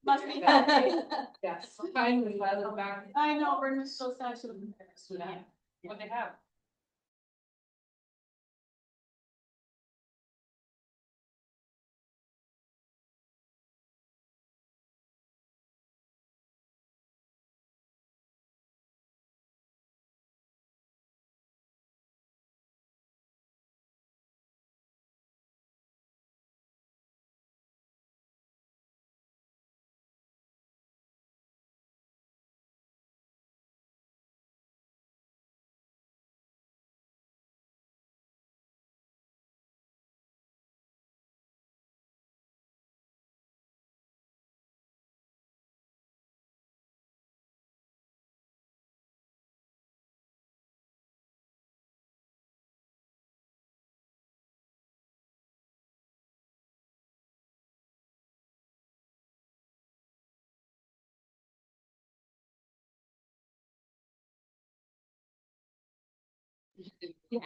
Must be happy. Yes, finally, I look back. I know, we're just so sad to. Yeah. What they have.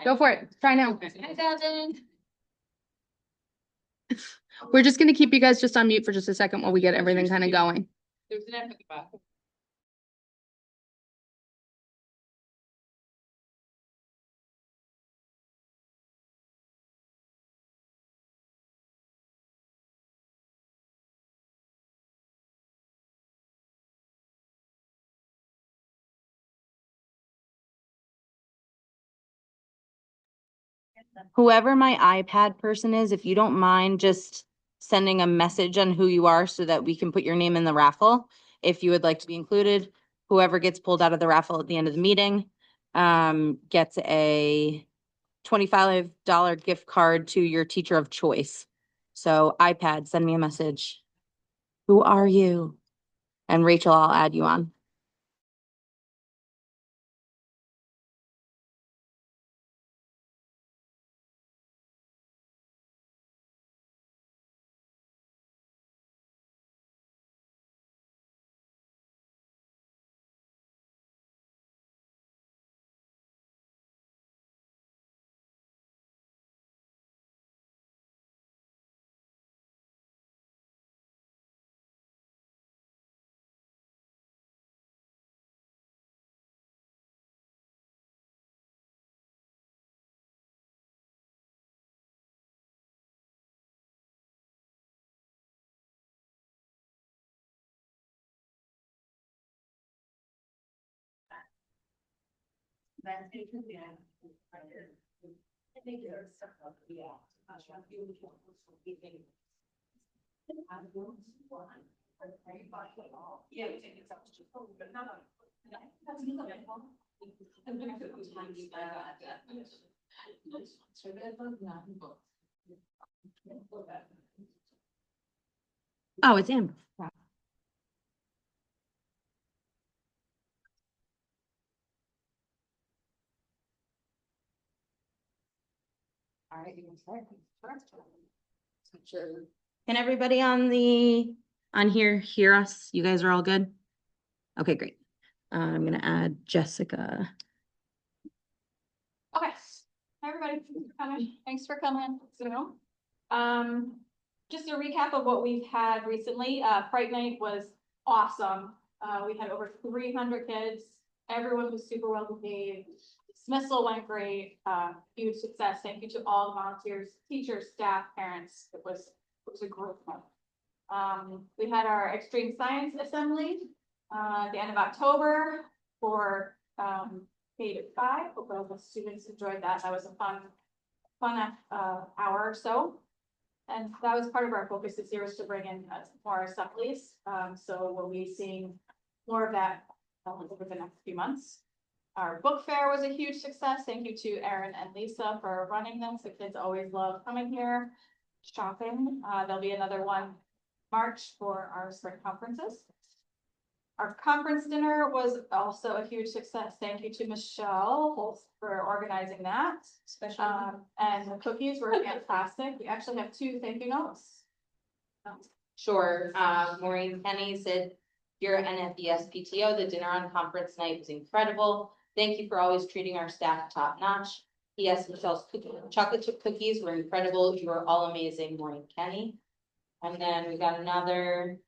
Go for it. Try now. Hi, Sheldon. We're just gonna keep you guys just on mute for just a second while we get everything kind of going. There's an epic about it. Whoever my iPad person is, if you don't mind just sending a message on who you are so that we can put your name in the raffle. If you would like to be included, whoever gets pulled out of the raffle at the end of the meeting, gets a $25 gift card to your teacher of choice. So iPad, send me a message. Who are you? And Rachel, I'll add you on. Oh, it's Amber. All right, you can start. Can everybody on here hear us? You guys are all good? Okay, great. I'm gonna add Jessica. Okay, hi, everybody. Thanks for coming. So, just a recap of what we've had recently. Fright Night was awesome. We had over 300 kids. Everyone was super well behaved. Dismissal went great. Huge success. Thank you to all the volunteers, teachers, staff, parents. It was a great month. We had our extreme science assembly at the end of October for K to 5. Hope all the students enjoyed that. That was a fun hour or so. And that was part of our focus this year, was to bring in more assemblies. So we'll be seeing more of that over the next few months. Our book fair was a huge success. Thank you to Erin and Lisa for running them. So kids always love coming here, shopping. There'll be another one March for our spring conferences. Our conference dinner was also a huge success. Thank you to Michelle for organizing that. And the cookies were fantastic. We actually have 2 thank you notes. Sure. Maureen Kenny said, here and at the SPTO, the dinner on conference night was incredible. Thank you for always treating our staff top notch. P.S. Michelle's chocolate chip cookies were incredible. You are all amazing, Maureen Kenny. And then we got another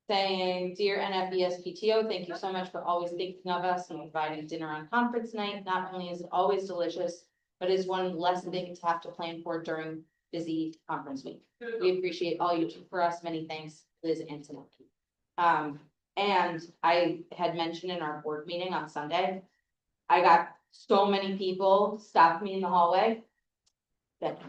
saying, dear NFBS PTO, thank you so much for always thinking of us and providing dinner on conference night. Not only is it always delicious, but is one less thing to have to plan for during busy conference week. We appreciate all you do for us. Many thanks, Liz and Timothy. And I had mentioned in our board meeting on Sunday, I got so many people stop me in the hallway. That,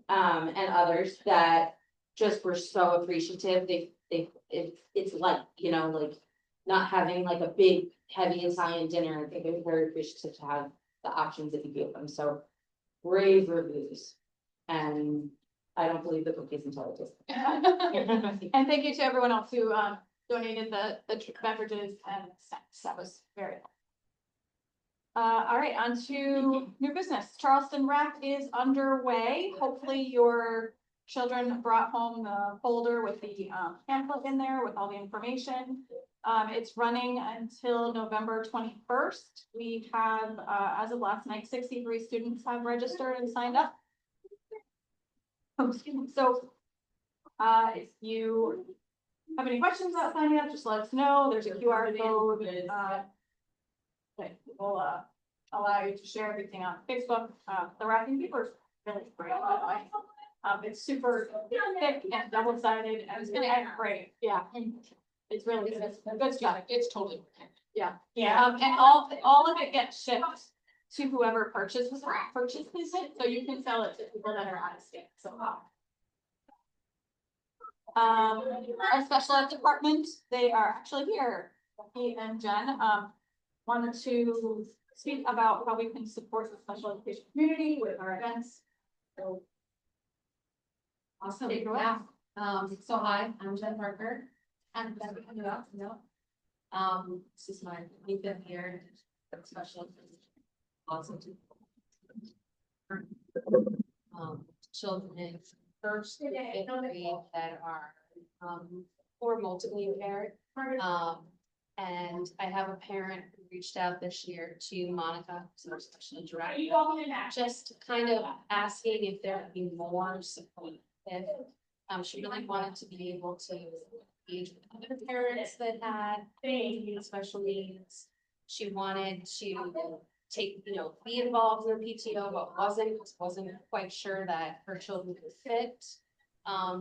and others that just were so appreciative. It's like, you know, like not having like a big, heavy Italian dinner. I think they're very appreciative to have the options that you give them. So rave reviews. And I don't believe the cookies until I taste them. And thank you to everyone else who donated the beverages and snacks. That was very helpful. All right, on to new business. Charleston Rec is underway. Hopefully your children brought home the folder with the pamphlet in there with all the information. It's running until November 21st. We have, as of last night, 63 students have registered and signed up. Oh, excuse me. So, if you have any questions about signing up, just let us know. There's a QR code. That will allow you to share everything on Facebook. The wrapping paper is really great, by the way. It's super thick and double-sided and it's gonna add great. Yeah. It's really good stuff. It's totally. Yeah. Yeah. And all of it gets shipped to whoever purchases it, so you can sell it to people that are out of state, so. Our special ed department, they are actually here, Becky and Jen, wanted to speak about how we can support the special education community with our events. So. Awesome, Take it away. yeah. So hi, I'm Jen Parker. And this is my 25th year at special education. Lots of children in first to fifth grade that are or multiply impaired. And I have a parent who reached out this year to Monica, who's our special ed director, just kind of asking if there would be more support. If she really wanted to be able to engage with other parents that had special needs. She wanted to take, be involved in the PTO, but wasn't quite sure that her children could fit.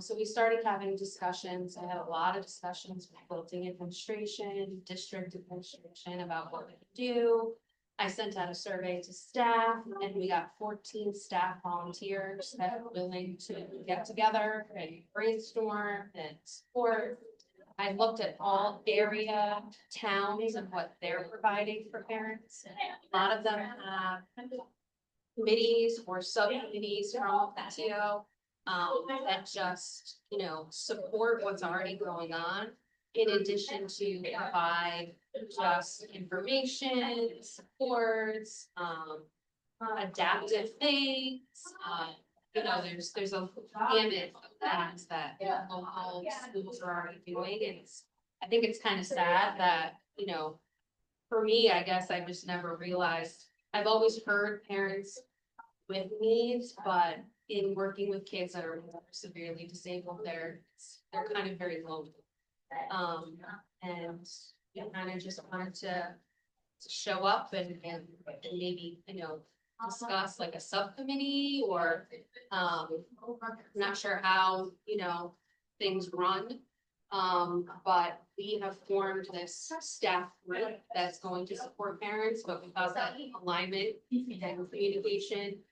So we started having discussions. I had a lot of discussions with building administration, district administration about what we could do. I sent out a survey to staff and we got 14 staff volunteers that were willing to get together and brainstorm and support. I looked at all area towns and what they're providing for parents. A lot of them have committees or subcommittees from PTO that just, support what's already going on. In addition to provide just information, supports, adaptive things, there's a gamut of things that local schools are already doing. And I think it's kind of sad that, for me, I guess I just never realized, I've always heard parents with needs, but in working with kids that are more severely disabled, they're kind of very lonely. And kind of just wanted to show up and maybe, discuss like a subcommittee or, not sure how, things run. But we have formed this staff group that's going to support parents, but without that alignment and communication.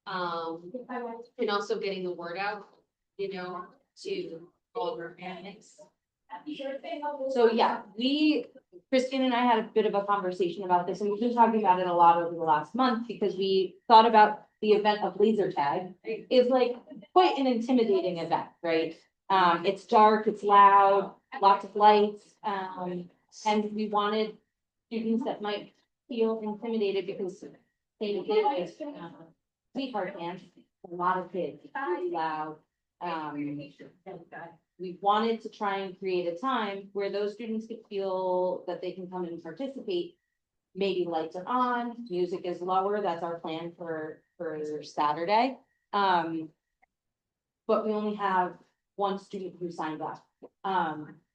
And also getting the word out, to all of our families. So yeah, Kristen and I had a bit of a conversation about this and we've been talking about it a lot over the last month because we thought about the event of laser tag is like quite an intimidating event, right? It's dark, it's loud, lots of lights, and we wanted students that might feel intimidated because they did this sweetheart dance, a lot of kids, loud. We wanted to try and create a time where those students could feel that they can come and participate. Maybe lights are on, music is lower, that's our plan for Saturday. But we only have one student who signed up.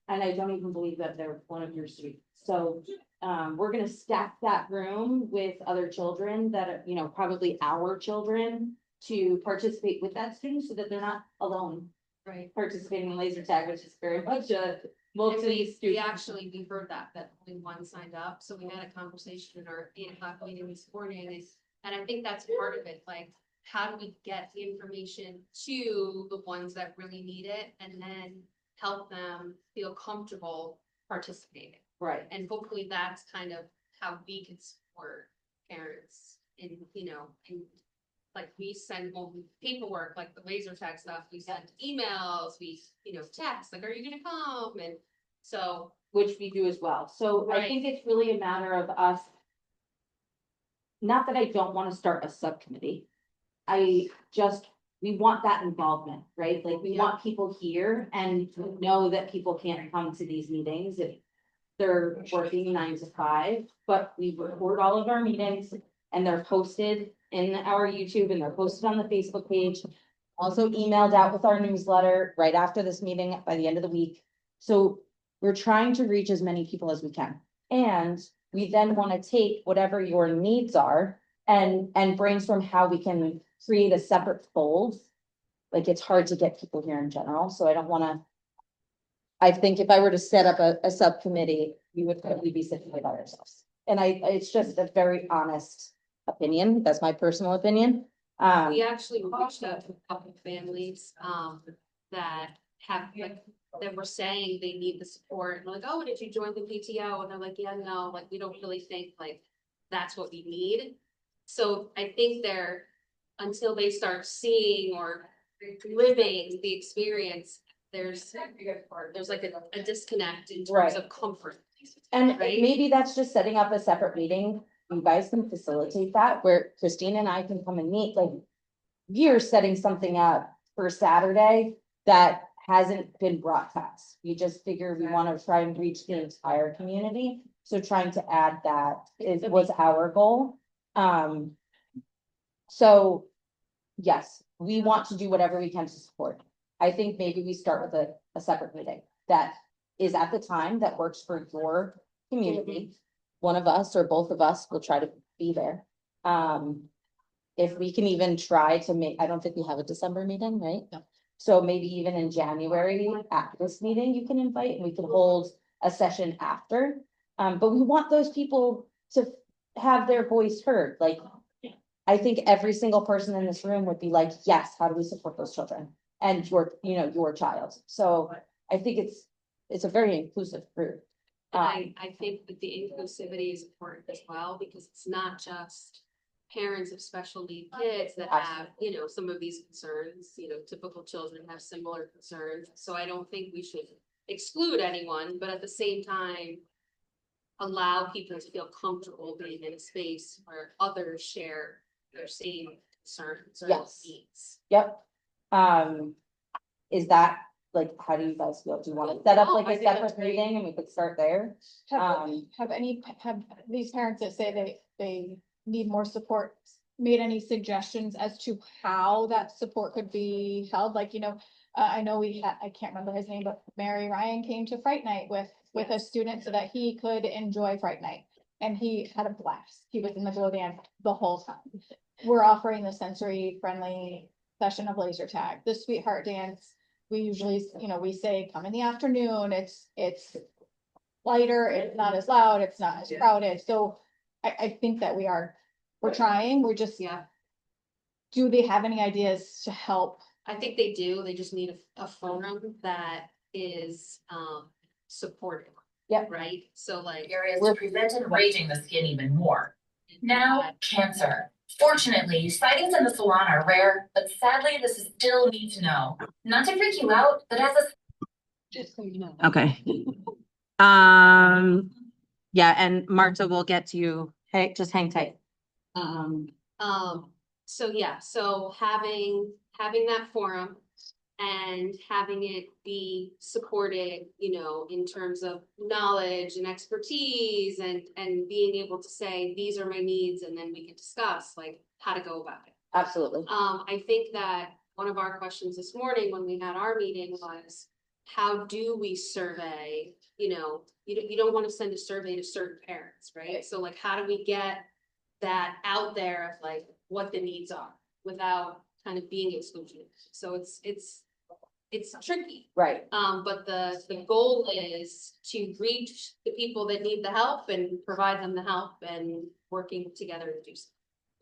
and I don't even believe that they're one of your students. So, we're gonna stack that room with other children that are, you know, probably our children to participate with that student so that they're not alone Right. participating in laser tag, which is very much a multi We student. actually, we heard that only one signed up, so we had a conversation in our 8 o'clock meeting this morning, and I think that's part of it, like, how do we get the information to the ones that really need it, and then help them feel comfortable participating? Right, And hopefully that's kind of how we can support parents in, you know, in. Like we send home paperwork, like the laser tag stuff, we send emails, we, you know, text, like, are you gonna come? And so, which we do as well. So I Right. think it's really a matter of us. Not that I don't want to start a subcommittee. I just, we want that involvement, right? Like, we Yeah. want people here and know that people can't come to these meetings if they're working 9 to 5, but we record all of our meetings and they're posted in our YouTube and they're posted on the Facebook page. Also emailed out with our newsletter right after this meeting by the end of the week. So we're trying to reach as many people as we can. And we then want to take whatever your needs are and brainstorm how we can create a separate fold. Like, it's hard to get people here in general, so I don't want to. I think if I were to set up a subcommittee, we would probably be sitting by ourselves. And it's just a very honest opinion. That's my personal opinion. we actually reached out to a couple of families, that have, like, that were saying they need the support, and like, oh, did you join the PTO? And they're like, yeah, no, like, we don't really think like that's what we need. So I think they're, until they start seeing or living the experience, there's like a disconnect in terms Right. of comfort. And Right. maybe that's just setting up a separate meeting. You guys can facilitate that, where Christine and I can come and meet, like. You're setting something up for Saturday that hasn't been broadcast. We just figure we want to try and reach the entire community. So trying to add that was our goal. So yes, we want to do whatever we can to support. I think maybe we start with a separate meeting that is at the time that works for your community. One of us or both of us will try to be there. If we can even try to make, I don't think we have a December meeting, right? No. So maybe even in January, at this meeting, you can invite and we can hold a session after. But we want those people to have their voice heard, like. I think every single person in this room would be like, yes, how do we support those children? And your child. So I think it's a very inclusive group. I think that the inclusivity is important as well, because it's not just parents of special need kids that have, you know, some of these concerns, you know, typical children have similar concerns. So I don't think we should exclude anyone, but at the same time, allow people to feel comfortable being in a space where others share their same concerns or Yes. needs. Yep. Is that, like, how do you guys feel? Do you want to set up No, like I a think that's separate great. meeting and we could start there? Have these parents that say they need more support, made any suggestions as to how that support could be held? Like, you know, I know I can't remember his name, but Mary Ryan came to Fright Night with a student so that he could enjoy Fright Night. And he had a blast. He was in the glow dance the whole time. We're offering the sensory friendly session of laser tag, the sweetheart dance. We usually, you know, we say come in the afternoon. It's lighter, it's not as loud, it's not as crowded. So I think that we're trying, we're just, Yeah, do they have any ideas to help? I think they do. They just need a forum that is, supportive. Yep. Right? So like. Areas to prevent and raging the skin even more. Now, cancer. Fortunately, sightings in the salon are rare, but sadly, this is still need to know. Not to freak you out, but as a Just so you know. Okay. Yeah, and Marta will get to you. Hey, just hang tight. So yeah, so having that forum and having it be supported, you know, in terms of knowledge and expertise and being able to say, these are my needs, and then we can discuss like how to go about it. Absolutely. I think that one of our questions this morning when we had our meeting was, how do we survey, you know, you don't want to send a survey to certain parents, right? So like, how do we get that out there of like what the needs are without kind of being exclusionary? So it's tricky. Right. But the goal is to reach the people that need the help and provide them the help and working together to do so.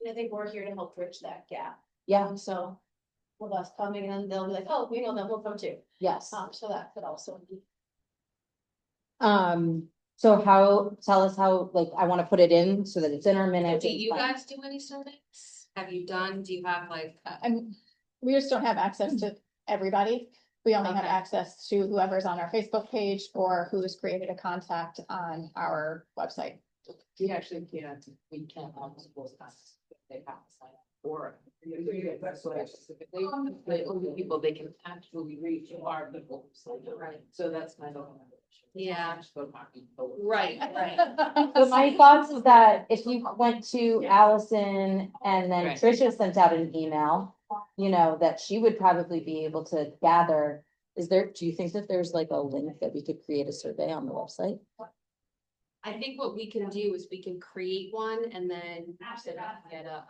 And I think we're here to help bridge that gap. Yeah, So with us coming and they'll be like, oh, we know them, we'll come too. yes. So that could also be. So tell us how, like, I want to put it in so that it's in our minutes. Do it's you fine. guys do any surveys? Have you done, do you have like, We just don't have access to everybody. We only have Okay. access to whoever's on our Facebook page or who's created a contact on our website. We actually can't, we can't have schools pass, they have to sign up for. That's what I specifically, the only people they can actually reach are the people who sign up. Right. So that's kind of. Yeah. Right. right. So my thoughts is that if you went to Allison and then Right. Tricia sent out an email, you know, that she would probably be able to gather. Do you think that there's like a link that we could create a survey on the website? I think what we can do is we can create one and then get a,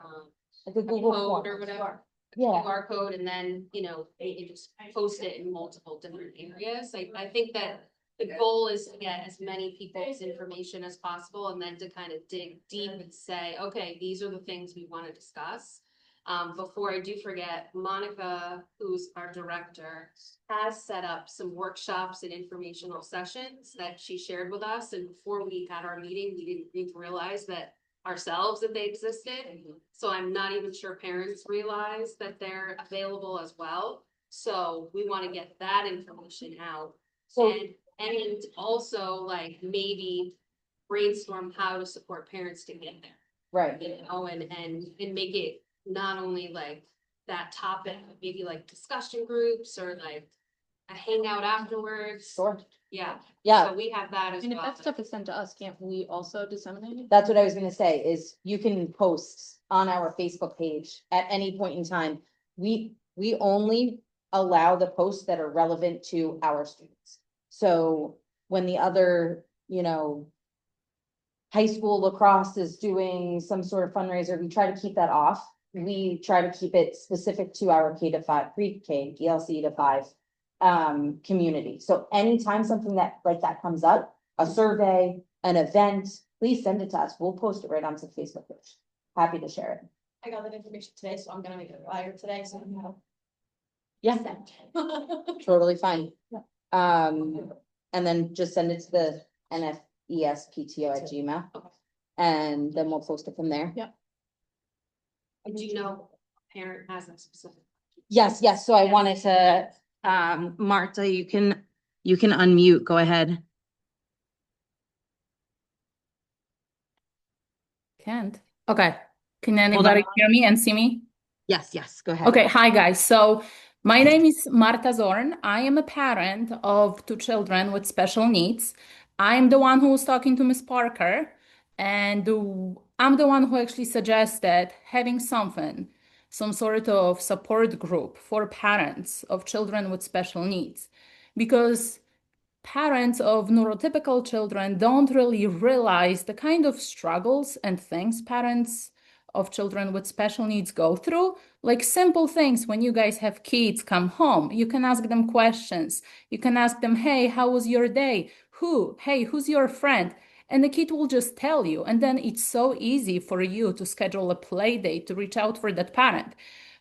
Like a Google code or form? whatever. Yeah, QR code and then, you know, you just post it in multiple different areas. I think that the goal is to get as many people's information as possible and then to kind of dig deep and say, okay, these are the things we want to discuss. Before I do forget, Monica, who's our director, has set up some workshops and informational sessions that she shared with us. And before we had our meeting, we didn't even realize that ourselves that they existed. So I'm not even sure parents realize that they're available as well. So we want to get that information out. so, And also like maybe brainstorm how to support parents to get there, right, you know, and make it not only like that topic, but maybe like discussion groups or like a hangout afterwards. sure, Yeah, yeah. so we have that as And if well. that stuff is sent to us, can't we also disseminate it? That's what I was gonna say, is you can post on our Facebook page at any point in time. We only allow the posts that are relevant to our students. So when the other, you know, high school lacrosse is doing some sort of fundraiser, we try to keep that off. We try to keep it specific to our K-5, pre-K, ELC to 5 community. So anytime something like that comes up, a survey, an event, please send it to us. We'll post it right onto the Facebook page. Happy to share it. I got that information today, so I'm gonna make a flyer today, so you know. Yeah, totally fine. And then just send it to the nfespto@gmail. Okay. And then we'll post it from there. Do you know a parent has a specific? Yes, so I Yes. wanted to, Marta, you can unmute, go ahead. Can't. Okay. Can Hold anybody on. hear me and see me? Yes, go ahead. Okay, hi guys. So my name is Marta Zorn. I am a parent of 2 children with special needs. I'm the one who was talking to Miss Parker, and I'm the one who actually suggested having some sort of support group for parents of children with special needs, because parents of neurotypical children don't really realize the kind of struggles and things parents of children with special needs go through. Like simple things, when you guys have kids come home, you can ask them questions. You can ask them, hey, how was your day? Hey, who's your friend? And the kid will just tell you. And then it's so easy for you to schedule a play date to reach out for that parent.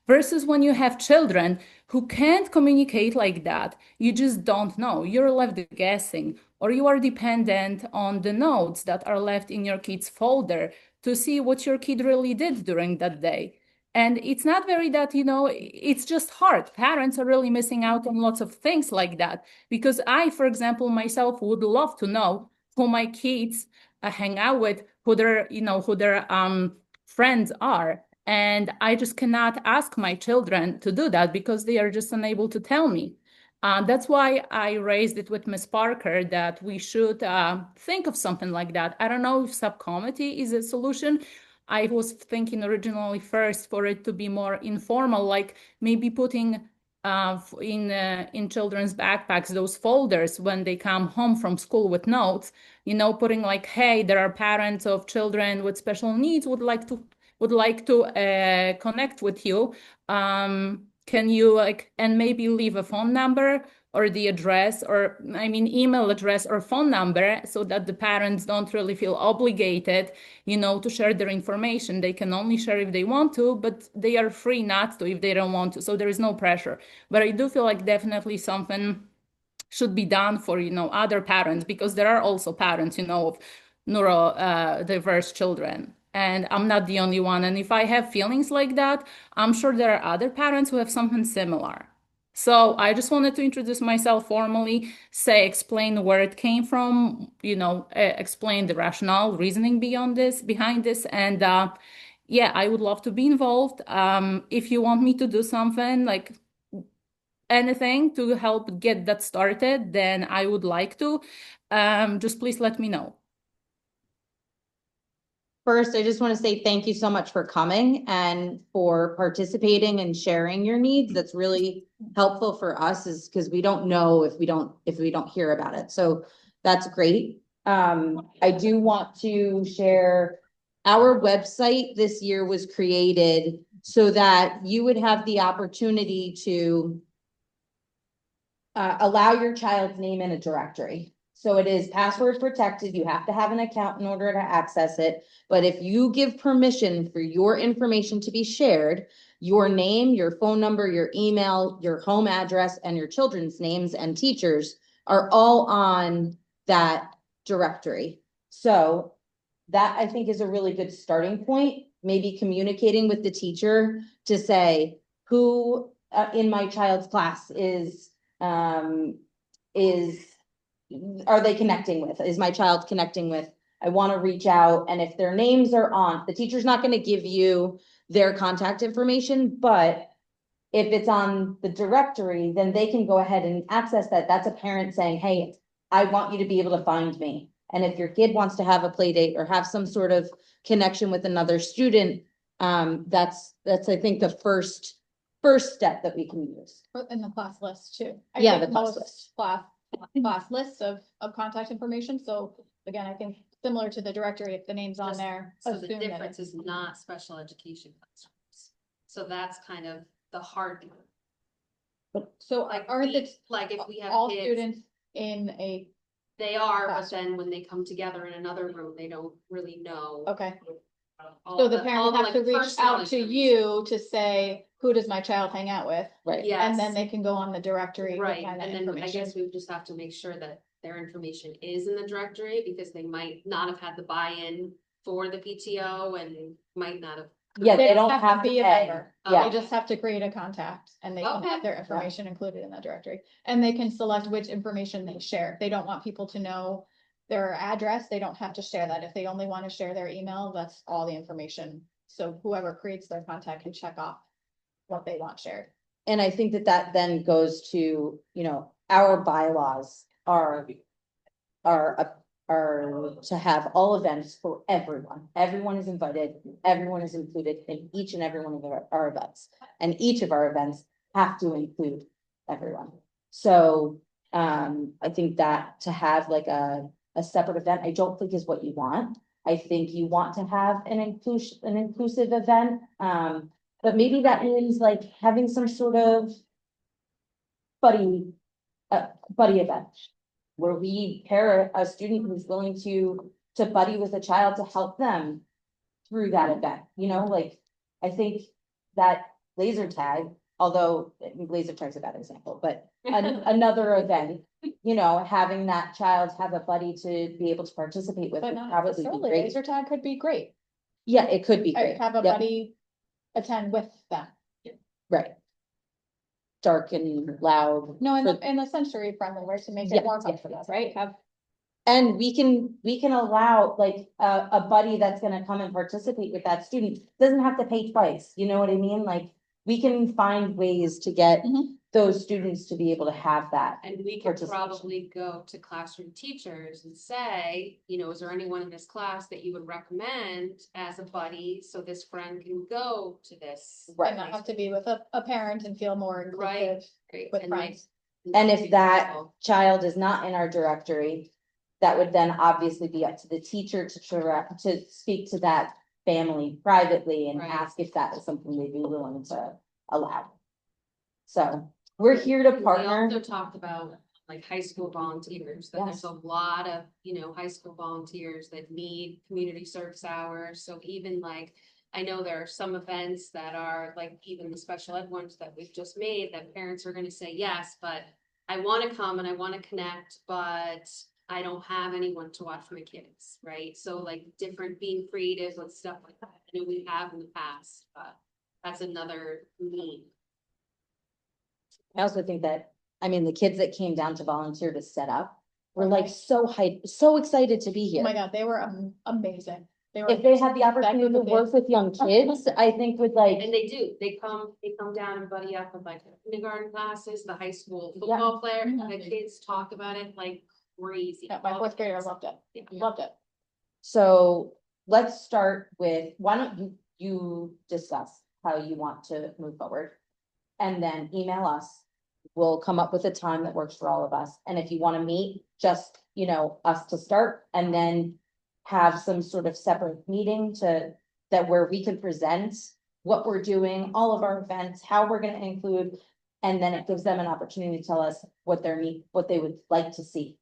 Versus when you have children who can't communicate like that, you just don't know. You're left guessing, or you are dependent on the notes that are left in your kid's folder to see what your kid really did during that day. And it's not very that, it's just hard. Parents are really missing out on lots of things like that. Because I, for example, myself would love to know who my kids hang out with, who their friends are. And I just cannot ask my children to do that because they are just unable to tell me. That's why I raised it with Ms. Parker that we should think of something like that. I don't know if subcommittee is a solution. I was thinking originally first for it to be more informal, like maybe putting in children's backpacks, those folders when they come home from school with notes, putting like, hey, there are parents of children with special needs would like to connect with you. Can you and maybe leave a phone number or the address, or email address or phone number, so that the parents don't really feel obligated, to share their information. They can only share if they want to, but they are free not to if they don't want to. So there is no pressure. But I do feel like definitely something should be done for, other parents, because there are also parents, of neurodiverse children. And I'm not the only one. And if I have feelings like that, I'm sure there are other parents who have something similar. So I just wanted to introduce myself formally, explain where it came from, explain the rationale, reasoning behind this. And yeah, I would love to be involved. If you want me to do something like anything to help get that started, then I would like to. Just please let me know. First, I just want to say thank you so much for coming and for participating and sharing your needs. That's really helpful for us, is because we don't know if we don't hear about it. So that's great. I do want to share our website this year was created so that you would have the opportunity to allow your child's name in a directory. So it is password protected. You have to have an account in order to access it. But if you give permission for your information to be shared, your name, your phone number, your email, your home address, and your children's names and teachers are all on that directory. So that, I think, is a really good starting point. Maybe communicating with the teacher to say who in my child's class are they connecting with? Is my child connecting with? I want to reach out. And if their names are on, the teacher's not going to give you their contact information, but if it's on the directory, then they can go ahead and access that. That's a parent saying, hey, I want you to be able to find me. And if your kid wants to have a play date or have some sort of connection with another student, that's I think the first step that we can use. In the class list too. Yeah, the class list. Class lists of contact information. So again, I think similar to the directory, if the name's on there. So the assume that difference is not special education classrooms. So that's kind of the hard. So Like, aren't we- it like if we have all kids, students in a, they are, but classroom? then when they come together in another room, they don't really know. okay. all So the parent all would have like, to reach personal out to information. you to say, who does my child hang out with? Right. Yes. And then they can go on the directory to Right, find that and then I information. guess we would just have to make sure that their information is in the directory, because they might not have had the buy-in for the PTO and might not have. Yeah, they don't have to be a pay. member. Yeah. They just have to create a contact and they can Okay. have their information included in that directory. And they can select which information they share. If they don't want people to know their address, they don't have to share that. If they only want to share their email, that's all the information. So whoever creates their contact can check off what they want shared. And I think that then goes to, our bylaws are to have all events for everyone. Everyone is invited, everyone is included in each and every one of our events. And each of our events have to include everyone. So, I think that to have like a separate event, I don't think is what you want. I think you want to have an inclusive event. But maybe that means like having some sort of buddy event where we pair a student who's willing to buddy with a child to help them through that event, like, I think that laser tag, although laser tag's a bad example, but another event, having that child have a buddy to be able to participate with But would not probably be necessarily, great. laser tag could be great. Yeah, it could be great. Have a Yep. buddy attend with them. Right. Dark and loud. No, for- in the sensory friendly, right, to make Yeah, it more yeah, comfortable, right? And we can allow like a buddy that's gonna come and participate with that student, doesn't have to pay twice, you know what I mean? Like, we can find ways to get Mhm. those students to be able to have that. And we could Participation. probably go to classroom teachers and say, you know, is there anyone in this class that you would recommend as a buddy, so this friend can go to this? And not have to be with a parent and feel more Right. inclusive Right, with and like- friends. And if that child is not in our directory, that would then obviously be up to the teacher to speak to that family privately and Right. ask if that is something they'd be willing to allow. So we're here to We partner. also talked about like high school volunteers, that Yes. there's a lot of, you know, high school volunteers that need community service hours, so even like. I know there are some events that are like even the special ed ones that we've just made, that parents are gonna say yes, but. I wanna come and I wanna connect, but I don't have anyone to watch my kids, right? So like different, being creative with stuff like that, I know we have in the past, but that's another need. I also think that, I mean, the kids that came down to volunteer to set up were like so hyped, so excited to be Oh my here. God, they were amazing. They were. If they had the opportunity to Exactly. work with young kids, I think would like, And they do, they come down and buddy up with like kindergarten classes, the high school football player, Mhm. the kids talk about it like crazy. Yeah, my fourth grader loved it. Yeah. Loved it. so let's start with, why don't you discuss how you want to move forward? And then email us. We'll come up with a time that works for all of us. And if you want to meet, just, you know, us to start and then have some sort of separate meeting that where we can present what we're doing, all of our events, how we're gonna include. And then it gives them an opportunity to tell us what what they would like to see.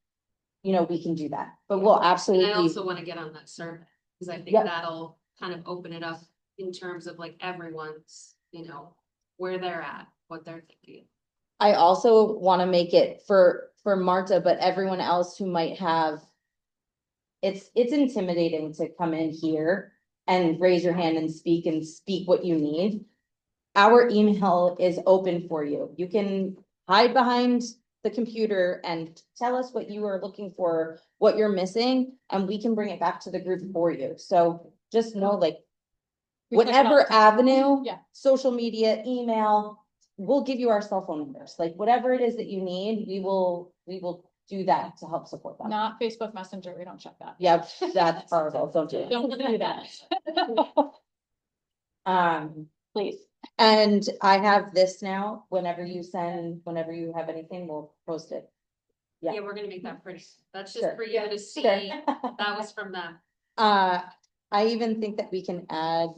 You know, we can do that, but we'll And absolutely. I also wanna get on that survey, cause I think Yep. that'll kind of open it up in terms of like everyone's, you know, where they're at, what they're thinking. I also want to make it for Marta, but everyone else who might have. It's intimidating to come in here and raise your hand and speak what you need. Our email is open for you. You can hide behind the computer and tell us what you are looking for, what you're missing, and we can bring it back to the group for you. So just know, like, We push it all the whatever time. avenue. Yeah. Social media, email, we'll give you our cell phone numbers, like whatever it is that you need, we will do that to help support them. Not Facebook Messenger. We don't check that. Yep, that's horrible, don't do it. Don't do that. Please. And I have this now, whenever you have anything, we'll post it. Yeah. Yeah, we're gonna make that pretty, that's Sure. just for you to see, Sure. that was from them. I even think that we can add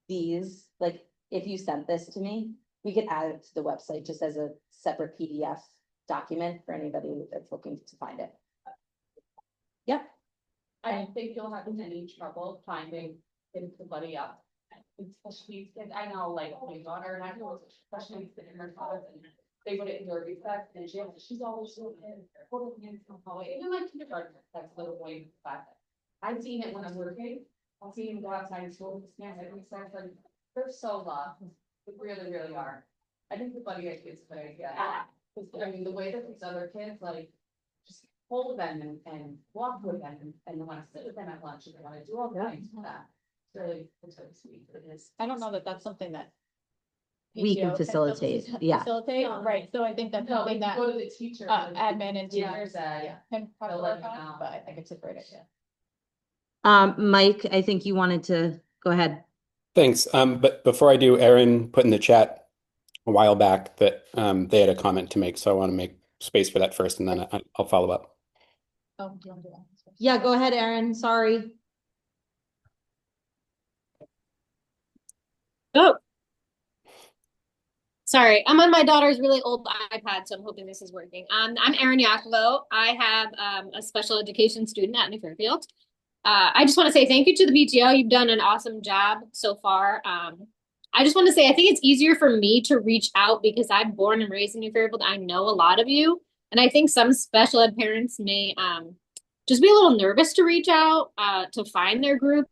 these, like, if you sent this to me, we could add it to the website just as a separate PDF document for anybody that's looking to find it. Yep. I don't think you'll have any trouble finding him to buddy up. Especially, because I know like my daughter and I know, especially in her class and they go to indoor recess and she's always doing it. Holding hands from hallway, even my kindergarten, that's little boy class. I've seen it when I'm working, I'll see him go outside and school, stand at recess, and they're so loved, they really, really are. I think the buddy at kids play, yeah, because I mean, the way that these other kids like. Just hold them and walk with them and wanna sit with them at lunch and they wanna do all the things for that. It's really sweet. It is. I don't know that that's something that. We can PTO facilitate, yeah. Facilitate, right, so I think that's No, something you that, go to the teacher. admin and Yeah, teachers, yeah. can probably They'll let work you on, know. but I think it's a great idea. Mike, I think you wanted to go ahead. Thanks. But before I do, Erin put in the chat a while back that they had a comment to make, so I want to make space for that first, and then I'll follow up. Oh, do you want to do that? Yeah, go ahead, Erin, sorry. Oh. Sorry, I'm on my daughter's really old iPad, so I'm hoping this is working. I'm Erin Yakovo. I have a special education student at New Fairfield. I just want to say thank you to the PTO. You've done an awesome job so far. I just want to say I think it's easier for me to reach out because I'm born and raised in New Fairfield. I know a lot of you, and I think some special ed parents may just be a little nervous to reach out to find their group.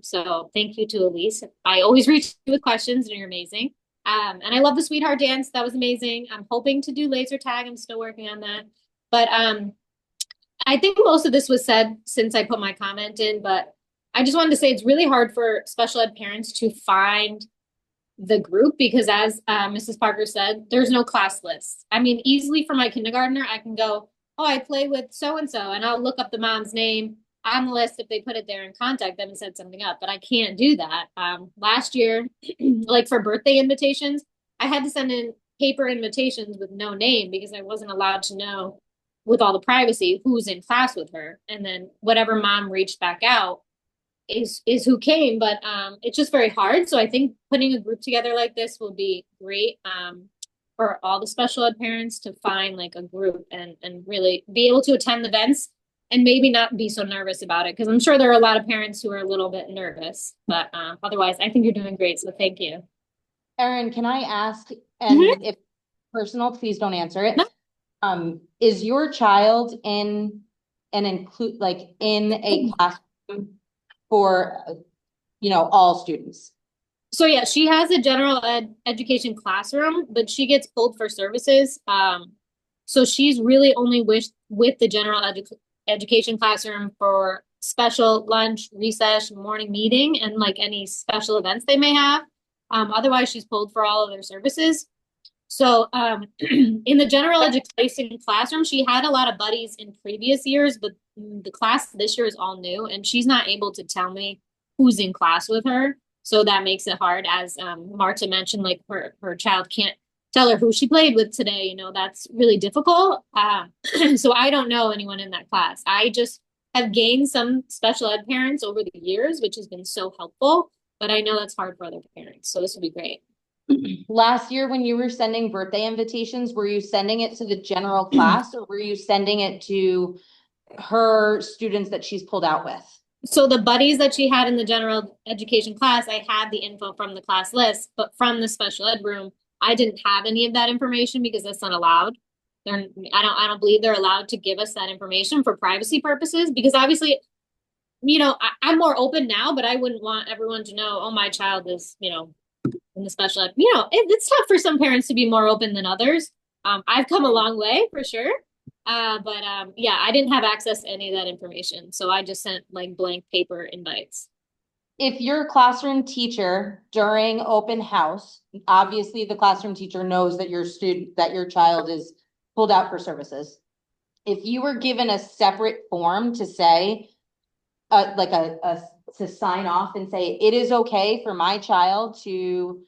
So thank you to Elise. I always reach you with questions and you're amazing. And I love the sweetheart dance. That was amazing. I'm hoping to do laser tag. I'm still working on that. But I think most of this was said since I put my comment in, but I just wanted to say it's really hard for special ed parents to find the group because as Mrs. Parker said, there's no class list. I mean, easily for my kindergartner, I can go, oh, I play with so-and-so, and I'll look up the mom's name on the list if they put it there and contact them and set something up, but I can't do that. Last year, like for birthday invitations, I had to send in paper invitations with no name because I wasn't allowed to know with all the privacy who's in class with her. And then whatever mom reached back out is who came, but it's just very hard. So I think putting a group together like this will be great for all the special ed parents to find like a group and really be able to attend the events and maybe not be so nervous about it, because I'm sure there are a lot of parents who are a little bit nervous, but otherwise I think you're doing great, so thank you. Erin, can I ask, and if personal, please don't answer it. No. Is your child in an in a classroom for, all students? So yeah, she has a general education classroom, but she gets pulled for services. So she's really only with the general education classroom for special lunch, recess, morning meeting, and like any special events they may have. Otherwise, she's pulled for all of their services. So in the general education classroom, she had a lot of buddies in previous years, but the class this year is all new, and she's not able to tell me who's in class with her. So that makes it hard, as Marta mentioned, like her child can't tell her who she played with today. That's really difficult. So I don't know anyone in that class. I just have gained some special ed parents over the years, which has been so helpful, but I know that's hard for other parents. So this would be great. Last year, when you were sending birthday invitations, were you sending it to the general class or were you sending it to her students that she's pulled out with? So the buddies that she had in the general education class, I had the info from the class list, but from the special ed room, I didn't have any of that information because that's not allowed. I don't believe they're allowed to give us that information for privacy purposes, because obviously, I'm more open now, but I wouldn't want everyone to know, oh, my child is, in the special ed. It's tough for some parents to be more open than others. I've come a long way for sure. But I didn't have access to any of that information. So I just sent like blank paper invites. If your classroom teacher during open house, obviously the classroom teacher knows that your child is pulled out for services. If you were given a separate form to say, to sign off and say, it is okay for my child to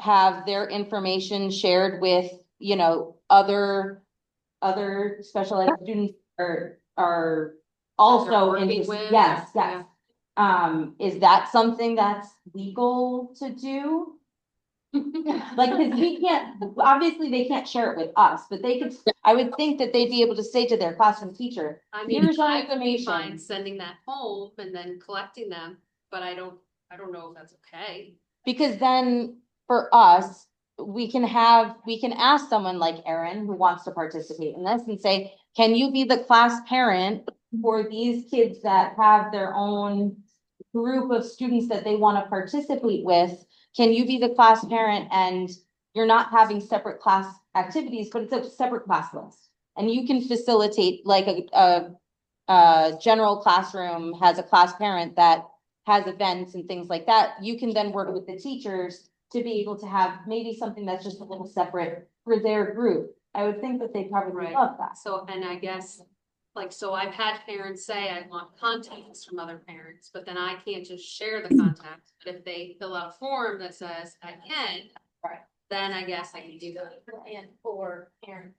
have their information shared with, other special ed students are also interested. Yes. Is that something that's legal to do? Like, because we can't, obviously they can't share it with us, but they could, I would think that they'd be able to say to their classroom teacher, here's our information. Fine sending that home and then collecting them, but I don't know if that's okay. Because then for us, we can ask someone like Erin who wants to participate in this and say, can you be the class parent for these kids that have their own group of students that they want to participate with? Can you be the class parent and you're not having separate class activities, but it's a separate class list? And you can facilitate, like a general classroom has a class parent that has events and things like that. You can then work with the teachers to be able to have maybe something that's just a little separate for their group. I would think that they probably love that. So, and I guess, so I've had parents say I want contacts from other parents, but then I can't just share the contacts. But if they fill out a form that says I can, then I guess I can do that. And for parent,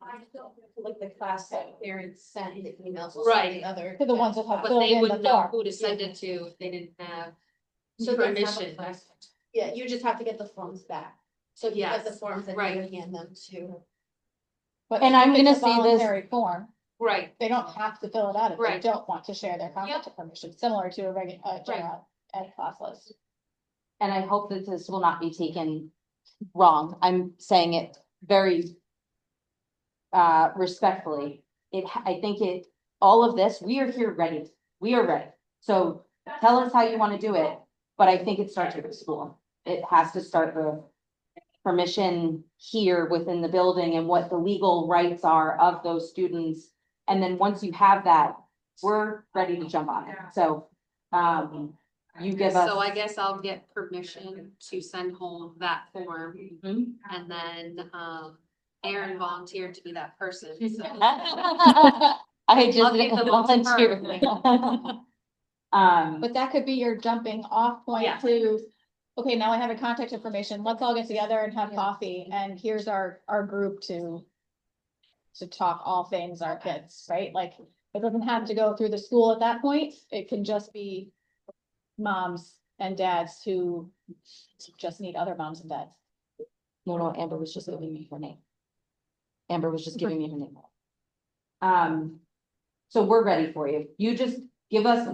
like the class that parents send the emails. Right. To the ones that have But filled they in the wouldn't know form. who to send it to if they didn't have So they have a permission. class. Yeah, you just have to get the forms back. So you get the Yes, forms and right. you hand them to. But and I'm gonna say this. Form. Right. They don't have to fill it out if Right. they don't want to share their contact information, similar to a regular, general ed class list. And I hope that this will not be taken wrong. I'm saying it very respectfully. All of this, we are here ready. We are ready. So tell us how you want to do it. But I think it starts with the school. It has to start with permission here within the building and what the legal rights are of those students. And then once you have that, we're ready to jump on it. So, You give us. So I guess I'll get permission to send home that form, Mhm. and then, Aaron volunteered to be that person, so. I just I'll give the vote to her. volunteered. But that could be your jumping off point Yeah. to, okay, now I have a contact information, let's all get together and have coffee, and here's our group to talk all things our kids, right? Like, it doesn't have to go through the school at that point, it can just be moms and dads who just need other moms and dads. No, Amber was just giving me her name. Amber was just giving me her name. So we're ready for you. You just give us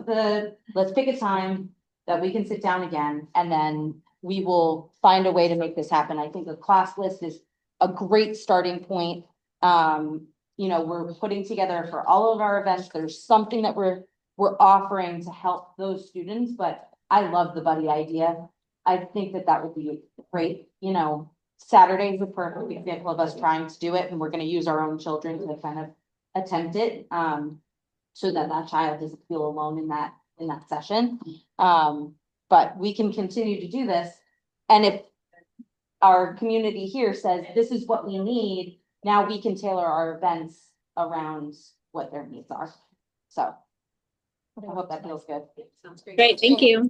let's pick a time that we can sit down again, and then we will find a way to make this happen. I think the class list is a great starting point. You know, we're putting together for all of our events, there's something that we're offering to help those students, but I love the buddy idea. I think that would be great, you know, Saturday is a perfect example of us trying to do it, and we're gonna use our own children to kind of attempt it, so that child doesn't feel alone in that session. But we can continue to do this, and if our community here says, this is what we need, now we can tailor our events around what their needs are. So I hope that feels good. Sounds great. Great, thank you.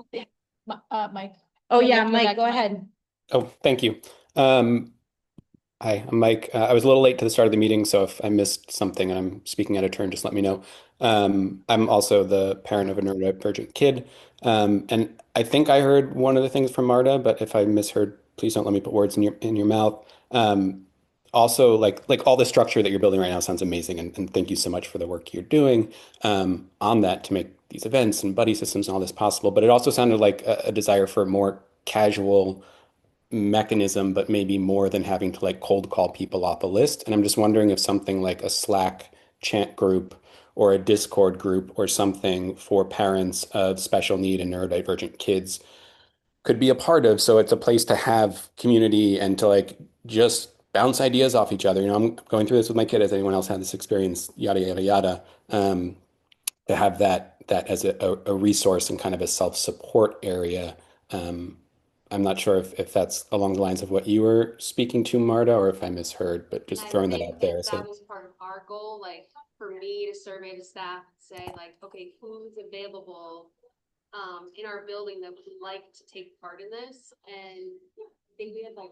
Mike. Oh, Go yeah, back Mike, to go Mike. ahead. Oh, thank you. Hi, I'm Mike. I was a little late to the start of the meeting, so if I missed something and I'm speaking out of turn, just let me know. I'm also the parent of a neurodivergent kid. And I think I heard one of the things from Marta, but if I misheard, please don't let me put words in your mouth. Also, like all the structure that you're building right now sounds amazing, and thank you so much for the work you're doing on that to make these events and buddy systems and all this possible. But it also sounded like a desire for a more casual mechanism, but maybe more than having to like cold call people off a list. And I'm just wondering if something like a Slack chant group or a Discord group or something for parents of special need and neurodivergent kids could be a part of. So it's a place to have community and to like just bounce ideas off each other. You know, I'm going through this with my kid. Has anyone else had this experience? Yada, yada, yada. To have that as a resource and kind of a self-support area. I'm not sure if that's along the lines of what you were speaking to, Marta, or if I misheard, but just And I throwing that think out there. That So was part of our goal, like, for me to survey the staff, and say like, okay, who's available in our building that would like to take part in this? And I think we had like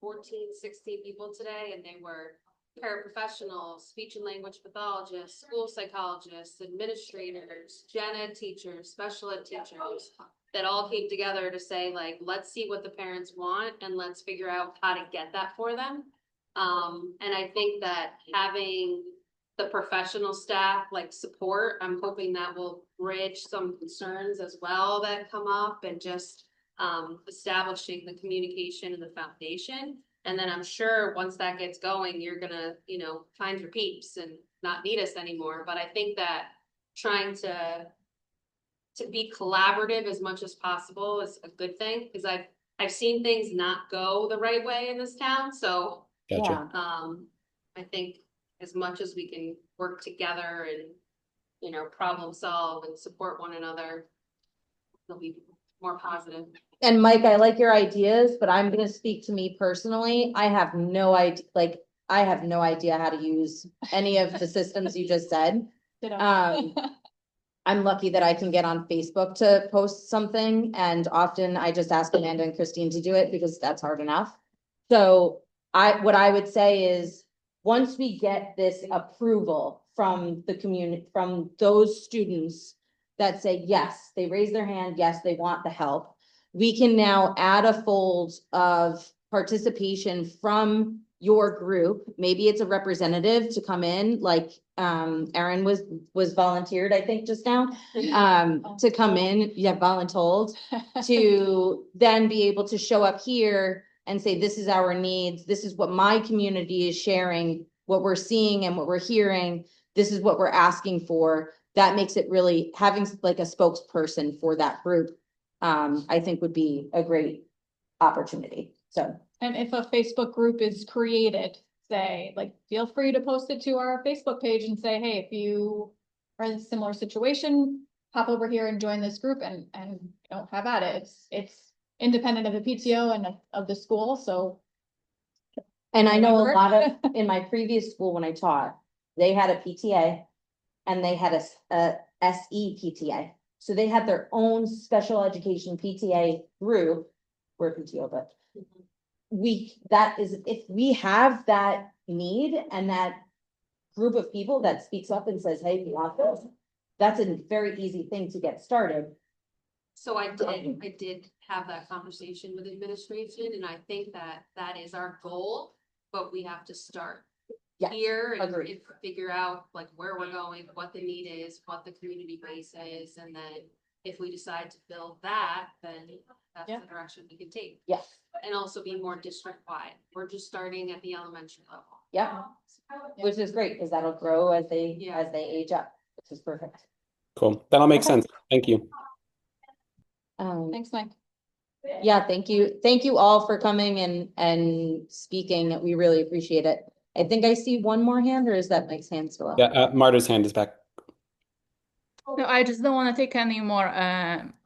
14, 16 people today, and they were paraprofessionals, speech and language pathologists, school psychologists, administrators, gen ed teachers, special ed teachers, that all came together to say like, let's see what the parents want and let's figure out how to get that for them. And I think that having the professional staff like support, I'm hoping that will bridge some concerns as well that come up, and just establishing the communication and the foundation. And then I'm sure once that gets going, you're gonna, you know, find your peeps and not need us anymore. But I think that trying to be collaborative as much as possible is a good thing, because I've seen things not go the right way in this town. So gotcha. I think as much as we can work together and, you know, problem solve and support one another, it'll be more positive. And Mike, I like your ideas, but I'm gonna speak to me personally. I have no idea, how to use any of the systems you just said. I'm lucky that I can get on Facebook to post something, and often I just ask Amanda and Christine to do it because that's hard enough. So what I would say is, once we get this approval from the community, from those students that say, yes, they raise their hand, yes, they want the help, we can now add a fold of participation from your group. Maybe it's a representative to come in, like Erin was volunteered, I think, just now, to come in, voluntold, to then be able to show up here and say, this is our needs, this is what my community is sharing, what we're seeing and what we're hearing, this is what we're asking for. That makes it really, having like a spokesperson for that group, I think would be a great opportunity. So. And if a Facebook group is created, say, like, feel free to post it to our Facebook page and say, hey, if you are in a similar situation, hop over here and join this group and, have at it. It's independent of the PTO and of the school, so. And I know a Whatever. lot of, in my previous school when I taught, they had a PTA and they had a SE PTA. So they had their own special education PTA group, we're PTO, but if we have that need and that group of people that speaks up and says, hey, we want this, that's a very easy thing to get started. So I did have that conversation with administration, and I think that that is our goal, but we have to start Yes, here and agreed. figure out like where we're going, what the need is, what the community base is, and then if we decide to build that, then that's Yeah. the direction we can take. Yes, And also be more district-wide. We're just starting at the elementary level. yeah, which is great because that'll grow as they Yeah. age up, which is perfect. Cool. That all makes Okay. sense. Thank you. Thanks, Mike. Yeah, thank you. Thank you all for coming and speaking. We really appreciate it. I think I see one more hand, or is that Mike's hand still up? Yeah, Marta's hand is back. No, I just don't want to take any more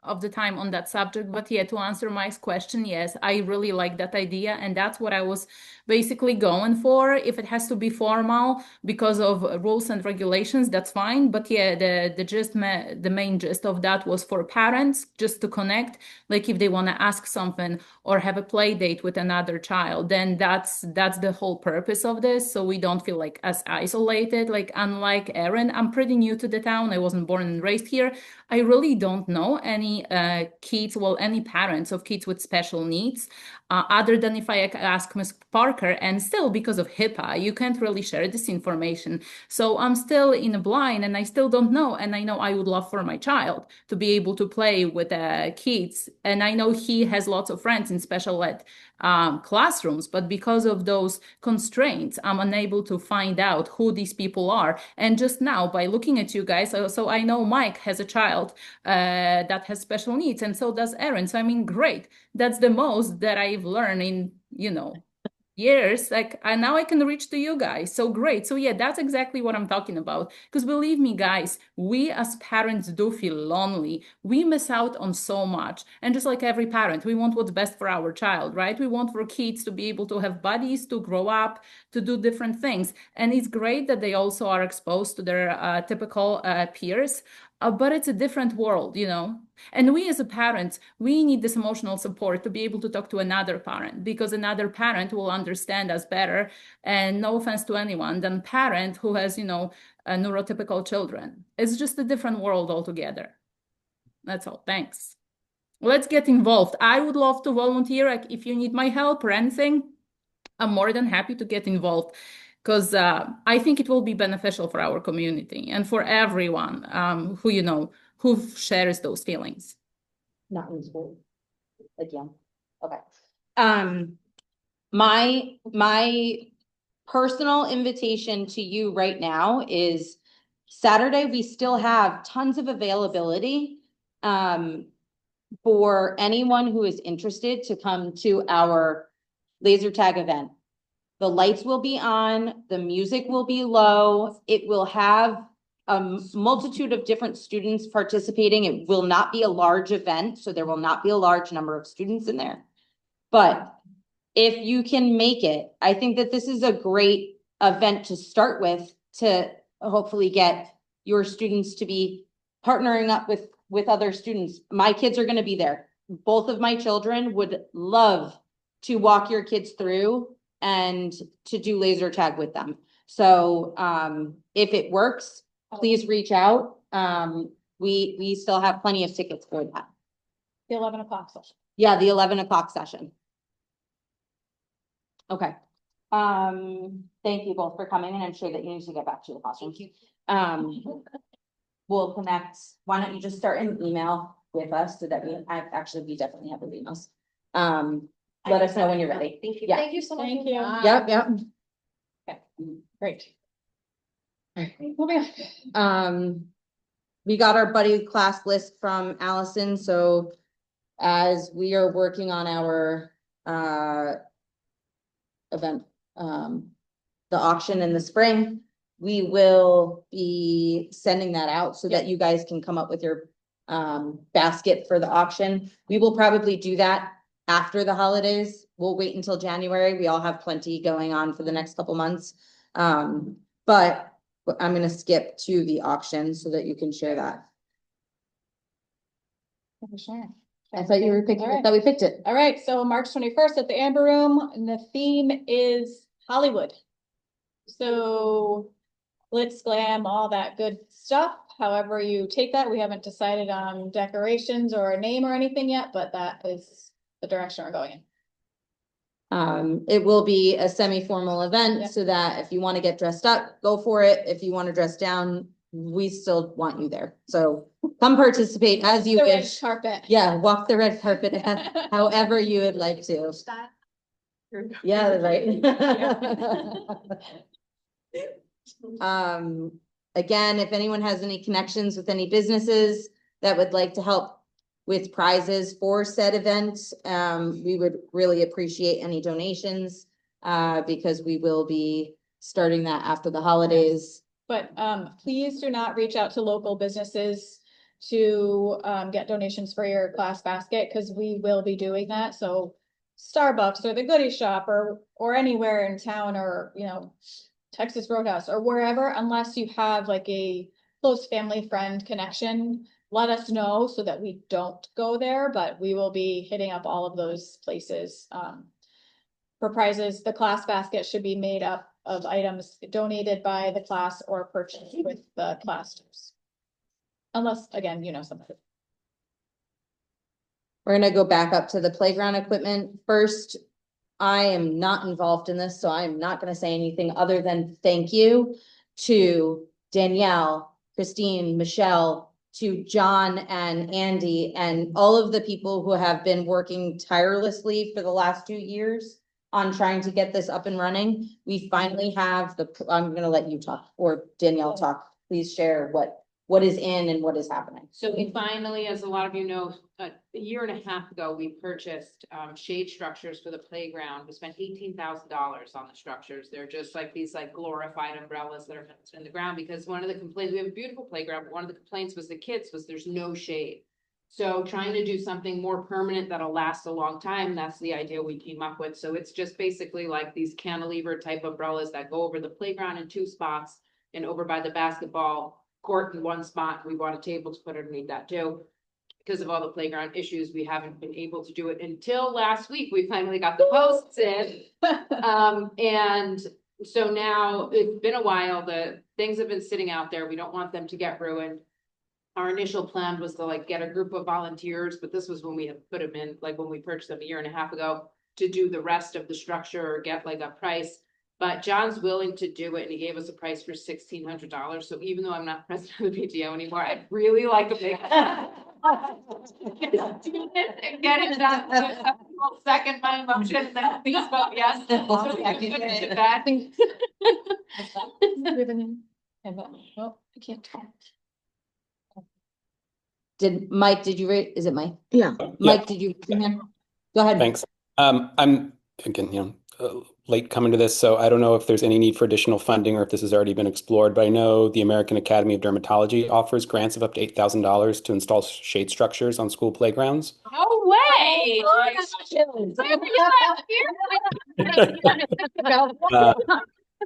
of the time on that subject. But yeah, to answer Mike's question, yes, I really like that idea. And that's what I was basically going for. If it has to be formal because of rules and regulations, that's fine. But yeah, the main gist of that was for parents just to connect. Like if they want to ask something or have a play date with another child, then that's the whole purpose of this. So we don't feel like as isolated. Like unlike Erin, I'm pretty new to the town. I wasn't born and raised here. I really don't know any kids, well, any parents of kids with special needs, other than if I ask Ms. Parker, and still because of HIPAA, you can't really share this information. So I'm still in a blind and I still don't know. And I know I would love for my child to be able to play with kids. And I know he has lots of friends in special ed classrooms, but because of those constraints, I'm unable to find out who these people are. And just now, by looking at you guys, so I know Mike has a child that has special needs, and so does Erin. So I mean, great. That's the most that I've learned in, years. Like, and now I can reach to you guys. So great. So yeah, that's exactly what I'm talking about. Because believe me, guys, we as parents do feel lonely. We miss out on so much. And just like every parent, we want what's best for our child, right? We want for kids to be able to have buddies, to grow up, to do different things. And it's great that they also are exposed to their typical peers. But it's a different world, And we as a parent, we need this emotional support to be able to talk to another parent, because another parent will understand us better. And no offense to anyone, than parent who has, neurotypical children. It's just a different world altogether. That's all. Thanks. Let's get involved. I would love to volunteer. Like, if you need my help or anything, I'm more than happy to get involved, because I think it will be beneficial for our community and for everyone who shares those feelings. Not in school. Again. Okay. My personal invitation to you right now is Saturday. We still have tons of availability for anyone who is interested to come to our laser tag event. The lights will be on, the music will be low, it will have a multitude of different students participating. It will not be a large event, so there will not be a large number of students in there. But if you can make it, I think that this is a great event to start with, to hopefully get your students to be partnering up with other students. My kids are going to be there. Both of my children would love to walk your kids through and to do laser tag with them. So if it works, please reach out. We still have plenty of tickets for that. The 11 o'clock session. Yeah, the 11 o'clock session. Okay. Thank you both for coming, and I'm sure that you need to get back to your classroom. We'll connect. Why don't you just start an email with us so that we definitely have the emails. Let us know when you're ready. Thank you. Yeah. Thank you so much. Thank you. Yep. Okay, great. Moving on. We got our buddy class list from Allison, so as we are working on our event, the auction in the spring, we will be sending that out so that you guys can come up with your basket for the auction. We will probably do that after the holidays. We'll wait until January. We all have plenty going on for the next couple months. But I'm gonna skip to the auction so that you can share that. Sure. I thought you were picking, I thought we picked it. All right, so March 21st at the Amber Room, and the theme is Hollywood. So glitz, glam, all that good stuff. However you take that, we haven't decided on decorations or a name or anything yet, but that is the direction we're going in. It will be a semi-formal event Yeah. so that if you want to get dressed up, go for it. If you want to dress down, we still want you there. So come participate as you The red wish. carpet. Yeah, walk the red carpet however you would like to. Yeah, right. Again, if anyone has any connections with any businesses that would like to help with prizes for said events, we would really appreciate any donations, because we will be starting that after the holidays. But please do not reach out to local businesses to get donations for your class basket, because we will be doing that. So Starbucks or the Goodie Shop or anywhere in town, or Texas Roadhouse or wherever, unless you have like a close family friend connection, let us know so that we don't go there, but we will be hitting up all of those places. For prizes, the class basket should be made up of items donated by the class or purchased with the class. Unless, again, somebody. We're gonna go back up to the playground equipment first. I am not involved in this, so I am not gonna say anything other than thank you to Danielle, Christine, Michelle, to John and Andy, and all of the people who have been working tirelessly for the last 2 years on trying to get this up and running. We finally have I'm gonna let you talk, or Danielle talk. Please share what is in and what is happening. So we finally, as a lot of you know, a year and a half ago, we purchased shade structures for the playground. We spent $18,000 on the structures. They're just like these glorified umbrellas that are in the ground, because one of the complaints, we have a beautiful playground, but one of the complaints was there's no shade. So trying to do something more permanent that'll last a long time, that's the idea we came up with. So it's just basically like these cantilever type umbrellas that go over the playground in 2 spots and over by the basketball court in 1 spot. We bought a table to put underneath that too. Because of all the playground issues, we haven't been able to do it until last week. We finally got the posts in. And so now it's been a while. The things have been sitting out there. We don't want them to get ruined. Our initial plan was to get a group of volunteers, but this was when we had put them in, when we purchased them a year and a half ago, to do the rest of the structure or get a price. But John's willing to do it, and he gave us a price for $1,600. So even though I'm not president of the PTO anymore, I'd really like a big do this and get it done. We'll second my motion, and then please vote yes. Well, I can't talk. Did you read? Is it Mike? Yeah. Mike, did you? Go ahead. Thanks. I'm again, late coming to this, so I don't know if there's any need for additional funding or if this has already been explored, but I know the American Academy of Dermatology offers grants of up to $8,000 to install shade structures on school playgrounds. No way.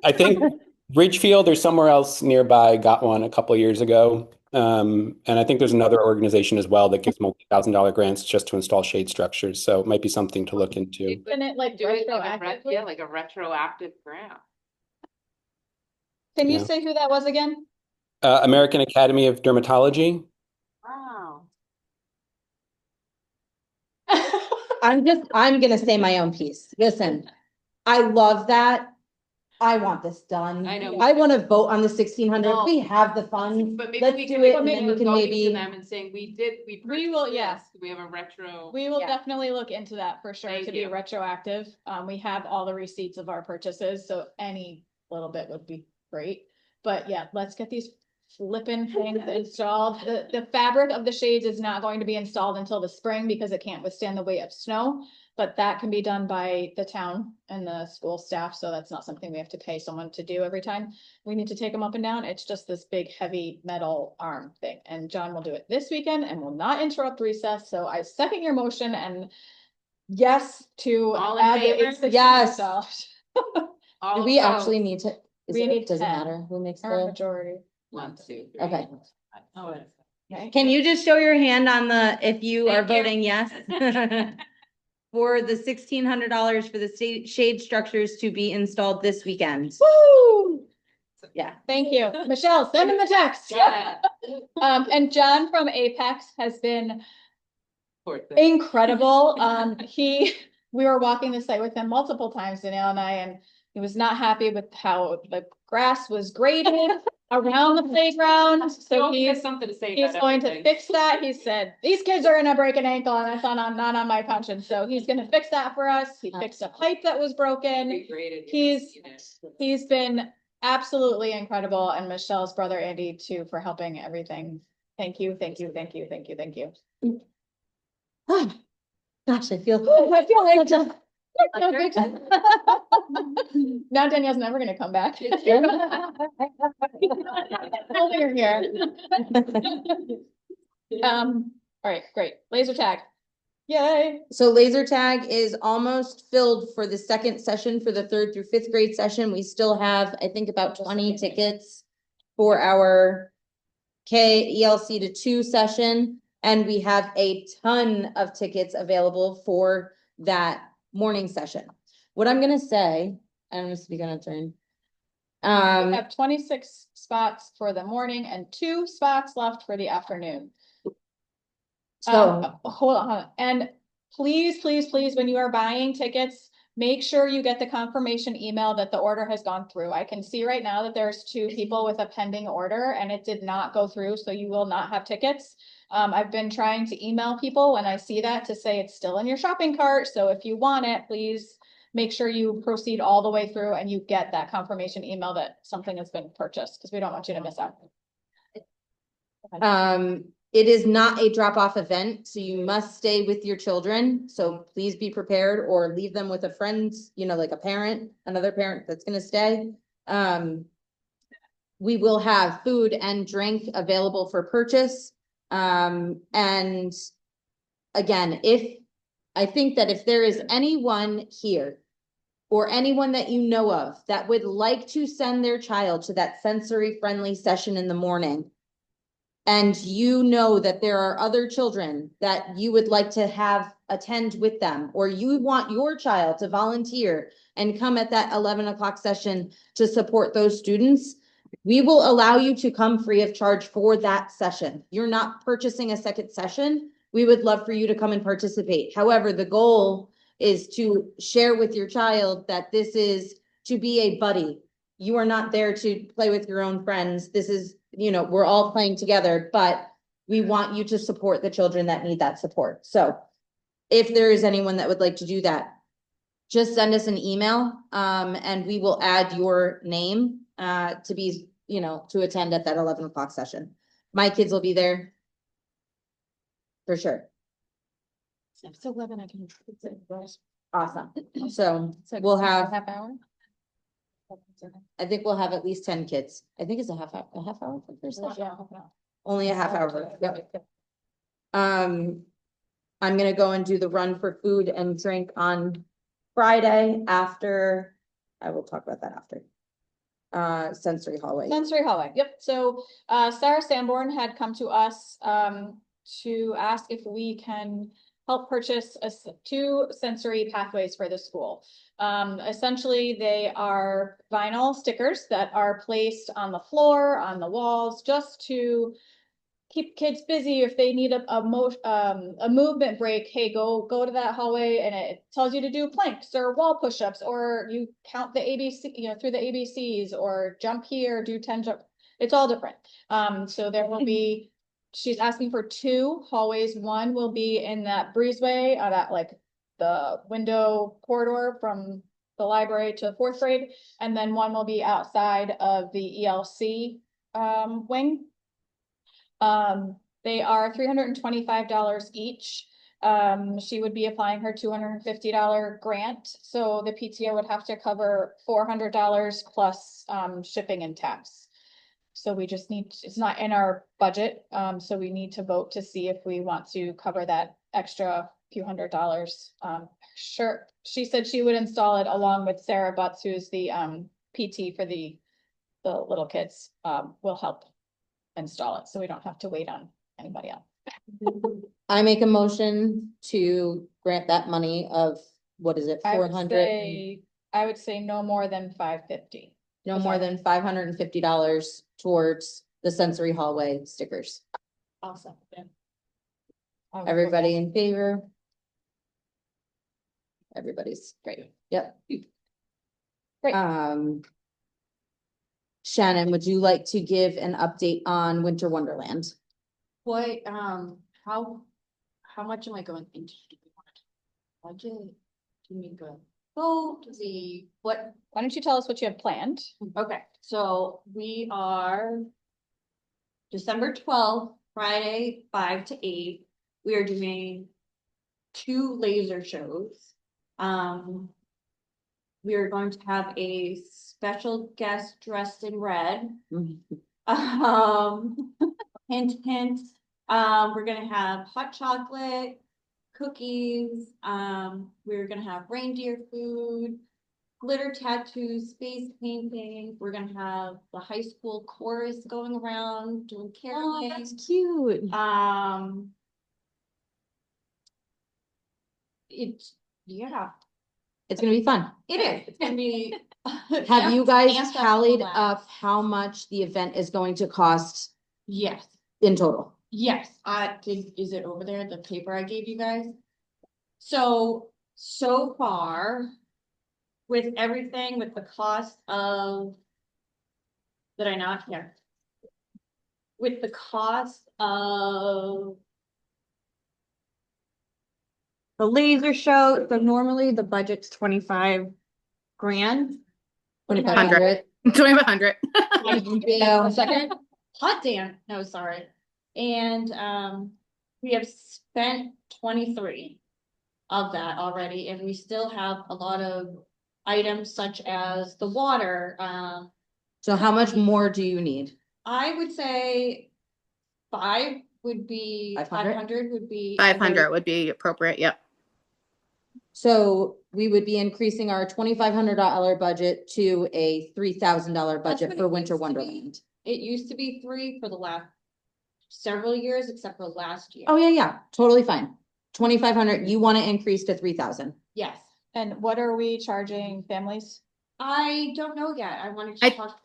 I think Ridgefield or somewhere else nearby got one a couple of years ago. And I think there's another organization as well that gives multi-$1,000 grants just to install shade structures. So it might be something to look into. Isn't it Do it retroactively? like a retroactive grant. Can you Yeah. say who that was again? American Academy of Dermatology. Wow. I'm gonna say my own piece. Listen, I love that. I want this done. I know. I want to vote on the 1,600. No. We have the funds. But maybe Let's we do can it, make and then we can going maybe. to them and saying we will, purchased yes. this. We have a retro. We will Yeah. definitely look into that for sure Thank to be you. retroactive. We have all the receipts of our purchases, so any little bit would be great. But yeah, let's get these flipping things installed. The fabric of the shades is not going to be installed until the spring because it can't withstand the weight of snow. but that can be done by the town and the school staff, so that's not something we have to pay someone to do every time we need to take them up and down. It's just this big, heavy metal arm thing, and John will do it this weekend and will not interrupt recess, so I second your motion and yes to All in add the favor? $8,600. All Do we opposed? actually need to? We need Does it 10. matter who makes Our the? majority. 1, 2, 3. Okay. Oh, it's. Okay. Can you just show your hand on the, if you are Thank you. voting yes? For the $1,600 for the shade structures to be installed this weekend. Woo! Yeah. Thank you. Michelle, send him the text. Yeah. And John from Apex has been Poor thing. incredible. We were walking the site with him multiple times, Danielle and I, and he was not happy with how the grass was graded around the playground. So He has he's something to say He's about going to everything. fix that. He said, these kids are gonna break an ankle and that's not on my conscience. So he's gonna fix that for us. He fixed a pipe that was broken. Regraded, He's- you know. He's been absolutely incredible, and Michelle's brother Andy too for helping everything. Thank you, thank you, thank you, thank you, thank you. Gosh, I feel. I feel like now Danielle's never gonna come back. Holding her here. All right, great. Laser tag. Yay. So laser tag is almost filled for the second session for the 3rd through 5th grade session. We still have, I think, about 20 tickets for our ELC to 2 session. And we have a ton of tickets available for that morning session. What I'm gonna say, I'm gonna speak on a turn. We have 26 spots for the morning and 2 spots left for the afternoon. So, Hold on, and please, please, please, when you are buying tickets, make sure you get the confirmation email that the order has gone through. I can see right now that there's 2 people with a pending order and it did not go through, so you will not have tickets. I've been trying to email people when I see that to say it's still in your shopping cart, so if you want it, please make sure you proceed all the way through and you get that confirmation email that something has been purchased, because we don't want you to miss out. it is not a drop-off event, so you must stay with your children. So please be prepared or leave them with a friend, you know, like a parent, another parent that's gonna stay. We will have food and drink available for purchase. And again, I think that if there is anyone here or anyone that you know of that would like to send their child to that sensory friendly session in the morning, and you know that there are other children that you would like to have attend with them, or you want your child to volunteer and come at that 11 o'clock session to support those students, we will allow you to come free of charge for that session. You're not purchasing a second session. We would love for you to come and participate. However, the goal is to share with your child that this is to be a buddy. You are not there to play with your own friends. This is, you know, we're all playing together, but we want you to support the children that need that support. So if there is anyone that would like to do that, just send us an email, and we will add your name, to be, you know, to attend at that 11 o'clock session. My kids will be there. For sure. If it's 11, I can. Awesome. So we'll have, Half hour? I think we'll have at least 10 kids. I think it's a half hour for the first session. Yeah, half an hour. Only a half hour. Yep. I'm gonna go and do the run for food and drink on Friday after, I will talk about that after. Sensory hallway. Sensory hallway, yep. So Sarah Sanborn had come to us to ask if we can help purchase 2 sensory pathways for the school. Essentially, they are vinyl stickers that are placed on the floor, on the walls, just to keep kids busy if they need a movement break. Hey, go to that hallway, and it tells you to do planks or wall push-ups, or you count the ABC, you know, through the ABCs, or jump here, do 10 jump. It's all different. So there will be, she's asking for 2 hallways. One will be in that breezeway, that like the window corridor from the library to 4th grade, and then one will be outside of the ELC wing. They are $325 each. She would be applying her $250 grant, so the PTO would have to cover $400 plus shipping and tax. So we just need, it's not in our budget, so we need to vote to see if we want to cover that extra few $100s. Sure, she said she would install it along with Sarah Butts, who's the PT for the little kids, will help install it, so we don't have to wait on anybody else. I make a motion to grant that money of, what is it, I would 400? I would say no more than $550. No more than $550 towards the sensory hallway stickers. Awesome. Everybody in favor? Everybody's great. Yep. Great. Shannon, would you like to give an update on Winter Wonderland? What, how much am I going into? Budget? Do you need to go to the, what, Why don't you tell us what you have planned? okay, so we are December 12th, Friday, 5 to 8, we are doing 2 laser shows. We are going to have a special guest dressed in red. Hint, hint, we're gonna have hot chocolate, cookies, we're gonna have reindeer food, glitter tattoos, space painting, we're gonna have the high school chorus going around doing Oh, caroling. that's cute. It's, yeah, It's gonna be fun. it is, it's gonna be. Have you guys amped up tallied for that. up how much the event is going to cost Yes. in total? Yes, is it over there, the paper I gave you guys? So far, with everything, with the cost of. Did I not? Yeah. With the cost of. The laser show, so normally the budget's 25 grand. 2,500. 2,500. A second, hot damn, no, sorry. And, we have spent 23 of that already, and we still have a lot of items such as the water. So how much more do you need? I would say 5 would be, 500? 500 would be. 500 would be appropriate, yep. So we would be increasing our $2,500 budget to a $3,000 budget what for it Winter used to be. Wonderland. It used to be 3 for the last several years, except for last year. Oh, yeah, totally fine. 2,500, you want to increase to 3,000. Yes, And what are we charging families? I don't know yet. I wanted to I- talk.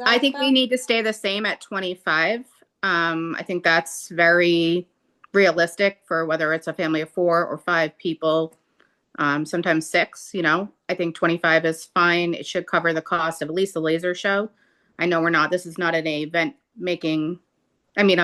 I think we need to stay the same at 25. I think that's very realistic for whether it's a family of 4 or 5 people, sometimes 6, you know. I think 25 is fine. It should cover the cost of at least the laser show. I know this is not an a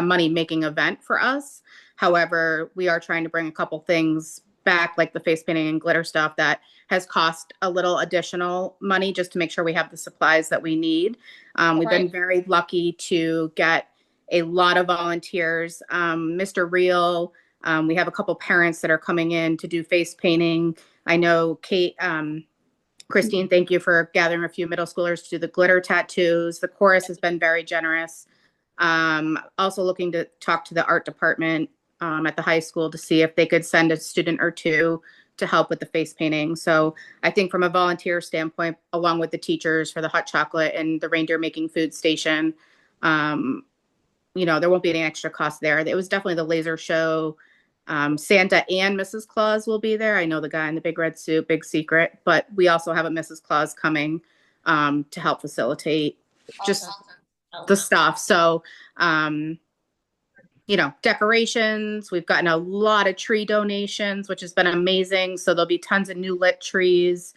money-making event for us. However, we are trying to bring a couple things back, like the face painting and glitter stuff that has cost a little additional money just to make sure we have the supplies that we need. We've been very lucky to get a lot of volunteers. Mr. Real, we have a couple parents that are coming in to do face painting. I know Kate, Christine, thank you for gathering a few middle schoolers to do the glitter tattoos. The chorus has been very generous. Also looking to talk to the art department at the high school to see if they could send a student or 2 to help with the face painting. So I think from a volunteer standpoint, along with the teachers for the hot chocolate and the reindeer making food station, there won't be any extra cost there. It was definitely the laser show. Santa and Mrs. Claus will be there. I know the guy in the big red suit, big secret, but we also have a Mrs. Claus coming to help facilitate just the stuff. So, decorations, we've gotten a lot of tree donations, which has been amazing. So there'll be tons of new lit trees.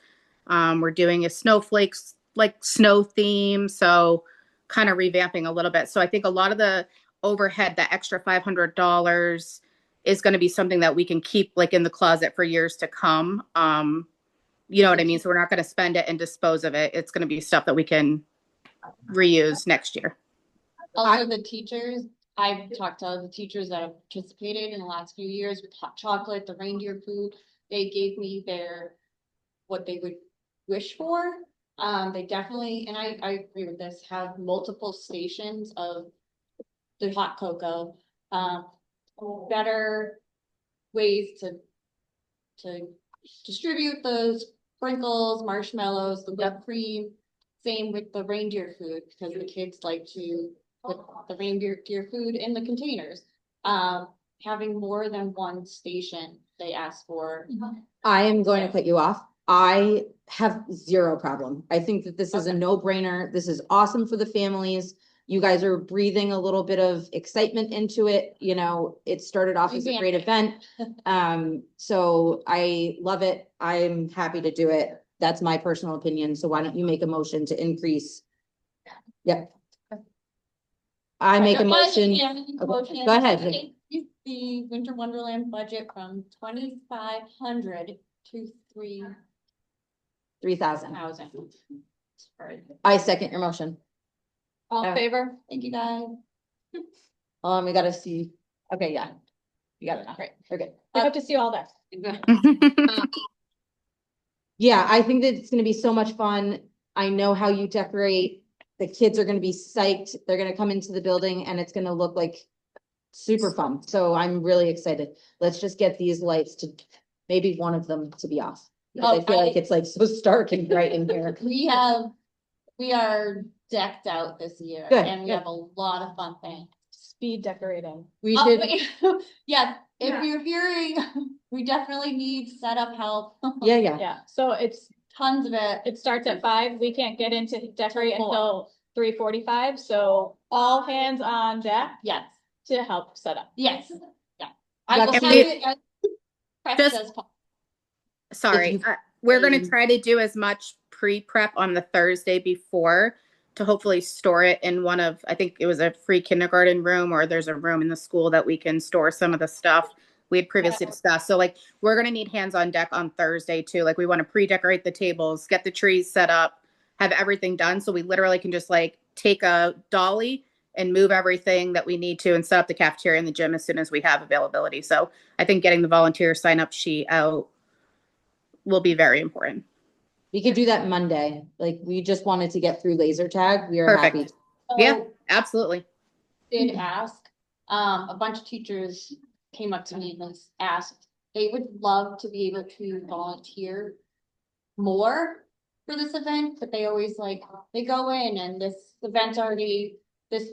We're doing a snowflakes, like snow theme. So kind of revamping a little bit. So I think a lot of the overhead, the extra $500 is going to be something that we can keep like in the closet for years to come. You know what I mean? So we're not going to spend it and dispose of it. It's going to be stuff that we can reuse next year. Also, the teachers I've talked to the teachers that have participated in the last few years with hot chocolate, the reindeer food. They gave me what they would wish for. They definitely, and I agree with this, have multiple stations of the hot cocoa. Better ways to distribute those sprinkles, marshmallows, the whipped cream. Same with the reindeer food, because the kids like to put the reindeer food in the containers. Having more than one station they ask for. I am going to cut you off. I have zero problem. I think that this is a no-brainer. This is awesome for the families. You guys are breathing a little bit of excitement into it. You know, it started off as a great event. So I love it. I'm happy to do it. That's my personal opinion. So why don't you make a motion to increase? Yep. I make a motion. Okay, go ahead. The Winter Wonderland budget from 2,500 to 3,000. 3,000. I second your motion. All in favor? Thank you, guys. We gotta see. Okay, yeah. You got it now. Great. Okay. I hope to see you all there. Yeah, I think that it's gonna be so much fun. I know how you decorate. The kids are gonna be psyched. They're gonna come into the building and it's gonna look like super fun. So I'm really excited. Let's just get these lights to maybe one of them to be off. Because I feel like it's like so stark and bright in here. We are decked out this year. Good, And we good. have a lot of fun things. Speed decorating. We Oh, should, wait. Yeah, if you're hearing, we definitely need setup help. yeah. Yeah, so Tons of it. it starts at 5. We can't get into decorate Till 4. until 3:45, so all hands on deck Yes, to help set up. yes, yeah. I will Lexi- have it as pressed Just- as possible. Sorry, you- we're going to um, try to do as much pre-prep on the Thursday before to hopefully store it in one of, I think it was a free kindergarten room, or there's a room in the school that we can store some of the stuff we had previously discussed. So like, we're going to need hands on deck on Thursday too. Like we want to pre-decorate the tables, get the trees set up, have everything done. So we literally can just like take a dolly and move everything that we need to and set up the cafeteria and the gym as soon as we have availability. So I think getting the volunteer sign up sheet out will be very important. We could do that Monday. Like, we just wanted to get through laser tag. We are Perfect. happy. Yeah, So, absolutely. did ask, a bunch of teachers came up to me and asked, they would love to be able to volunteer more for this event, but they always like, they go in and this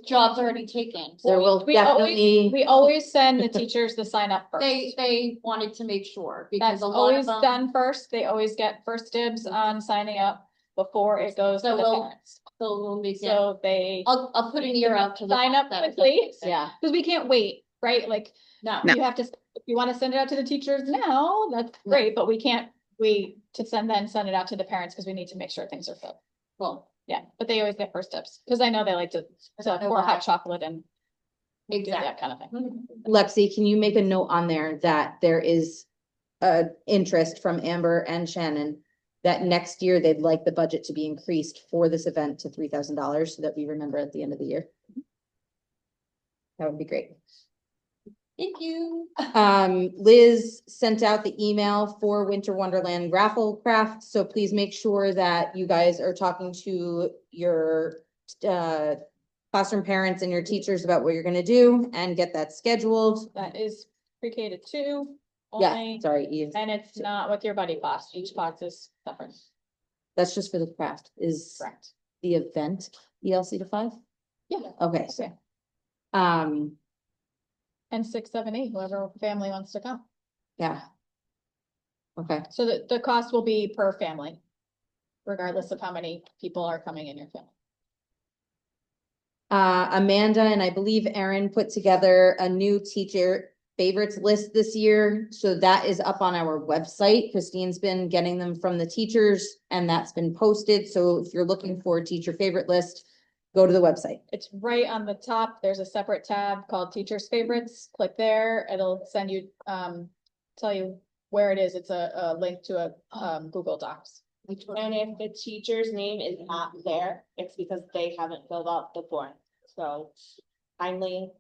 job's already taken. There will definitely, We always send the teachers the sign up first. They wanted to make sure because That's a lot always of them. done first. They always get first dibs on signing up before it goes to So the we'll- parents. So we'll make it, So they I'll put an ear out to the. sign up that- quickly. yeah. Because we can't wait, right? Like, No. you have to, if you want to send it out to the teachers now, that's great, but we can't wait to send it out to the parents because we need to make sure things are filled. Well, Yeah, but they always get first tips because I know they like to pour hot chocolate and do exactly. that kind of thing. Lexi, can you make a note on there that there is interest from Amber and Shannon that next year they'd like the budget to be increased for this event to $3,000 so that we remember at the end of the year? That would be great. Thank you. Liz sent out the email for Winter Wonderland raffle craft, so please make sure that you guys are talking to your classroom parents and your teachers about what you're gonna do and get that scheduled. That is pre-K to 2 Yeah, only, sorry, Eve. and it's not with your buddy class. Each class is separate. That's just for the craft. Is Correct. the event ELC to 5? Yeah. Okay, so, Okay. um, And 6, 7, 8, whoever family wants to come. yeah. Okay, So the cost will be per family, regardless of how many people are coming in your family. Amanda and I believe Erin put together a new teacher favorites list this year. So that is up on our website. Christine's been getting them from the teachers and that's been posted. So if you're looking for a teacher favorite list, go to the website. It's right on the top. There's a separate tab called Teachers Favorites. Click there. It'll send you, tell you where it is. It's a link to a Google Docs. And if the teacher's name is not there, it's because they haven't filled out the form. So kindly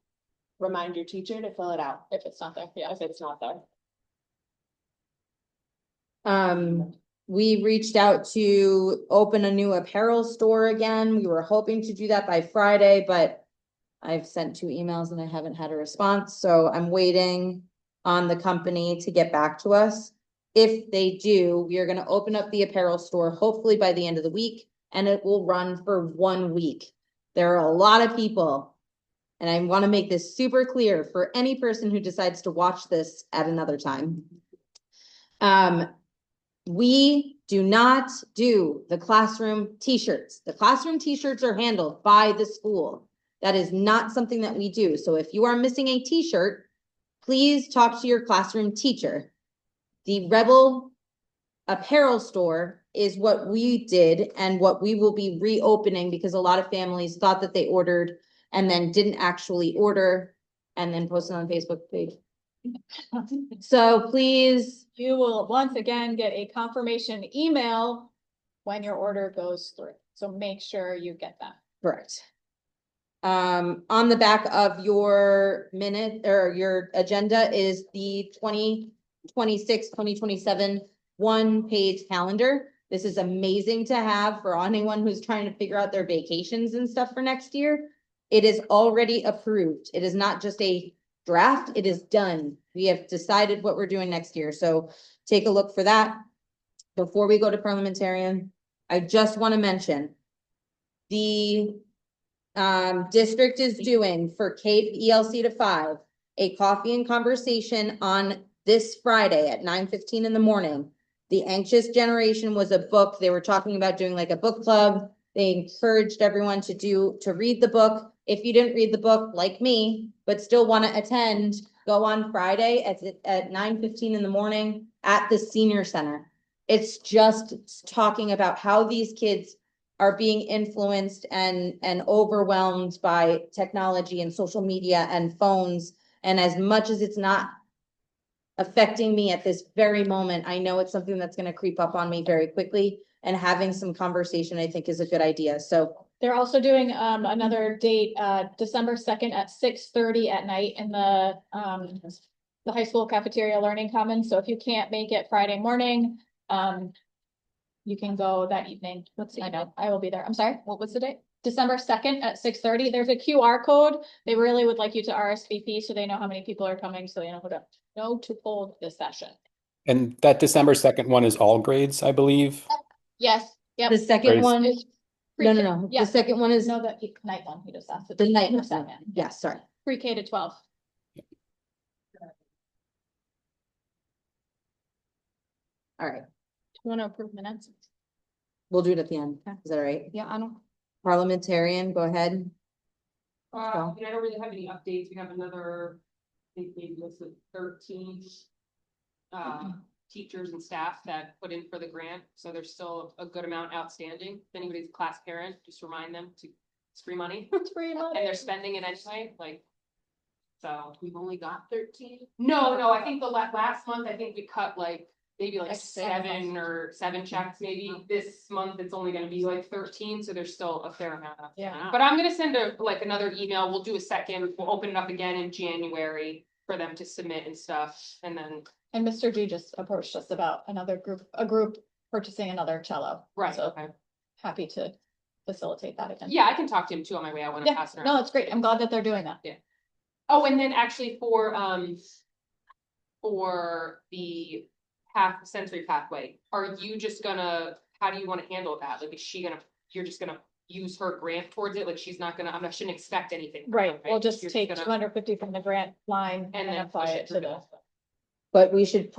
remind your teacher to fill it out if it's not there. Yeah, if it's not there. We reached out to open a new apparel store again. We were hoping to do that by Friday, but I've sent 2 emails and I haven't had a response, so I'm waiting on the company to get back to us. If they do, we are gonna open up the apparel store hopefully by the end of the week, and it will run for 1 week. There are a lot of people, and I want to make this super clear for any person who decides to watch this at another time. We do not do the classroom t-shirts. The classroom t-shirts are handled by the school. That is not something that we do. So if you are missing a t-shirt, please talk to your classroom teacher. The Rebel apparel store is what we did and what we will be reopening because a lot of families thought that they ordered and then didn't actually order and then posted on the Facebook page. So please, You will once again get a confirmation email when your order goes through. So make sure you get that. correct. On the back of your minute or your agenda is the 2026-2027 1-page calendar. This is amazing to have for anyone who's trying to figure out their vacations and stuff for next year. It is already approved. It is not just a draft, it is done. We have decided what we're doing next year, so take a look for that. Before we go to parliamentarian, I just want to mention the district is doing for K ELC to 5, a coffee and conversation on this Friday at 9:15 in the morning. The Anxious Generation was a book. They were talking about doing like a book club. They encouraged everyone to read the book. If you didn't read the book like me, but still want to attend, go on Friday at 9:15 in the morning at the senior center. It's just talking about how these kids are being influenced and overwhelmed by technology and social media and phones. And as much as it's not affecting me at this very moment, I know it's something that's going to creep up on me very quickly, and having some conversation, I think, is a good idea. So They're also doing another date, December 2nd at 6:30 at night in the high school cafeteria learning commons. So if you can't make it Friday morning, you can go that evening. Let's see, I know, I will be there. I'm sorry, what was the date? December 2nd at 6:30. There's a QR code. They really would like you to RSVP so they know how many people are coming, so they know who to hold this session. And that December 2nd one is all grades, I believe. Yes, yep. the second Great. one, It's no, pre-K. no, Yeah, the second one is no, the night one, he just asked. the night. December 2nd. Yeah, sorry. Pre-K to 12. All right, Want to approve minutes? we'll do it at the end. Okay. Is that all right? Yeah, I don't. Parliamentarian, go ahead. I don't really have any updates. We have another, I think maybe listed 13 teachers and staff that put in for the grant, so there's still a good amount outstanding. If anybody's a class parent, just remind them it's free money. It's free money. And they're spending it anyway, like, so. We've only got 13. No, I think the last month, I think we cut like, maybe like Like six. 7 checks maybe. This month, it's only gonna be like 13, so there's still a fair amount of. Yeah. But I'm gonna send another email. We'll do a second, we'll open it up again in January for them to submit and stuff, and then. And Mr. G just approached us about a group purchasing another cello. Right, So okay. happy to facilitate that again. Yeah, I can talk to him too on my way out when I'm Yeah, passing no, around. it's great. I'm glad that they're doing that. Oh, and then actually for the sensory pathway, are you just gonna, how do you wanna handle that? Like, you're just gonna use her grant towards it? Like, she's not gonna, I shouldn't expect anything. from her, Right, we'll just You're take gonna- 250 from the grant line And and then apply push it it to through the. But we should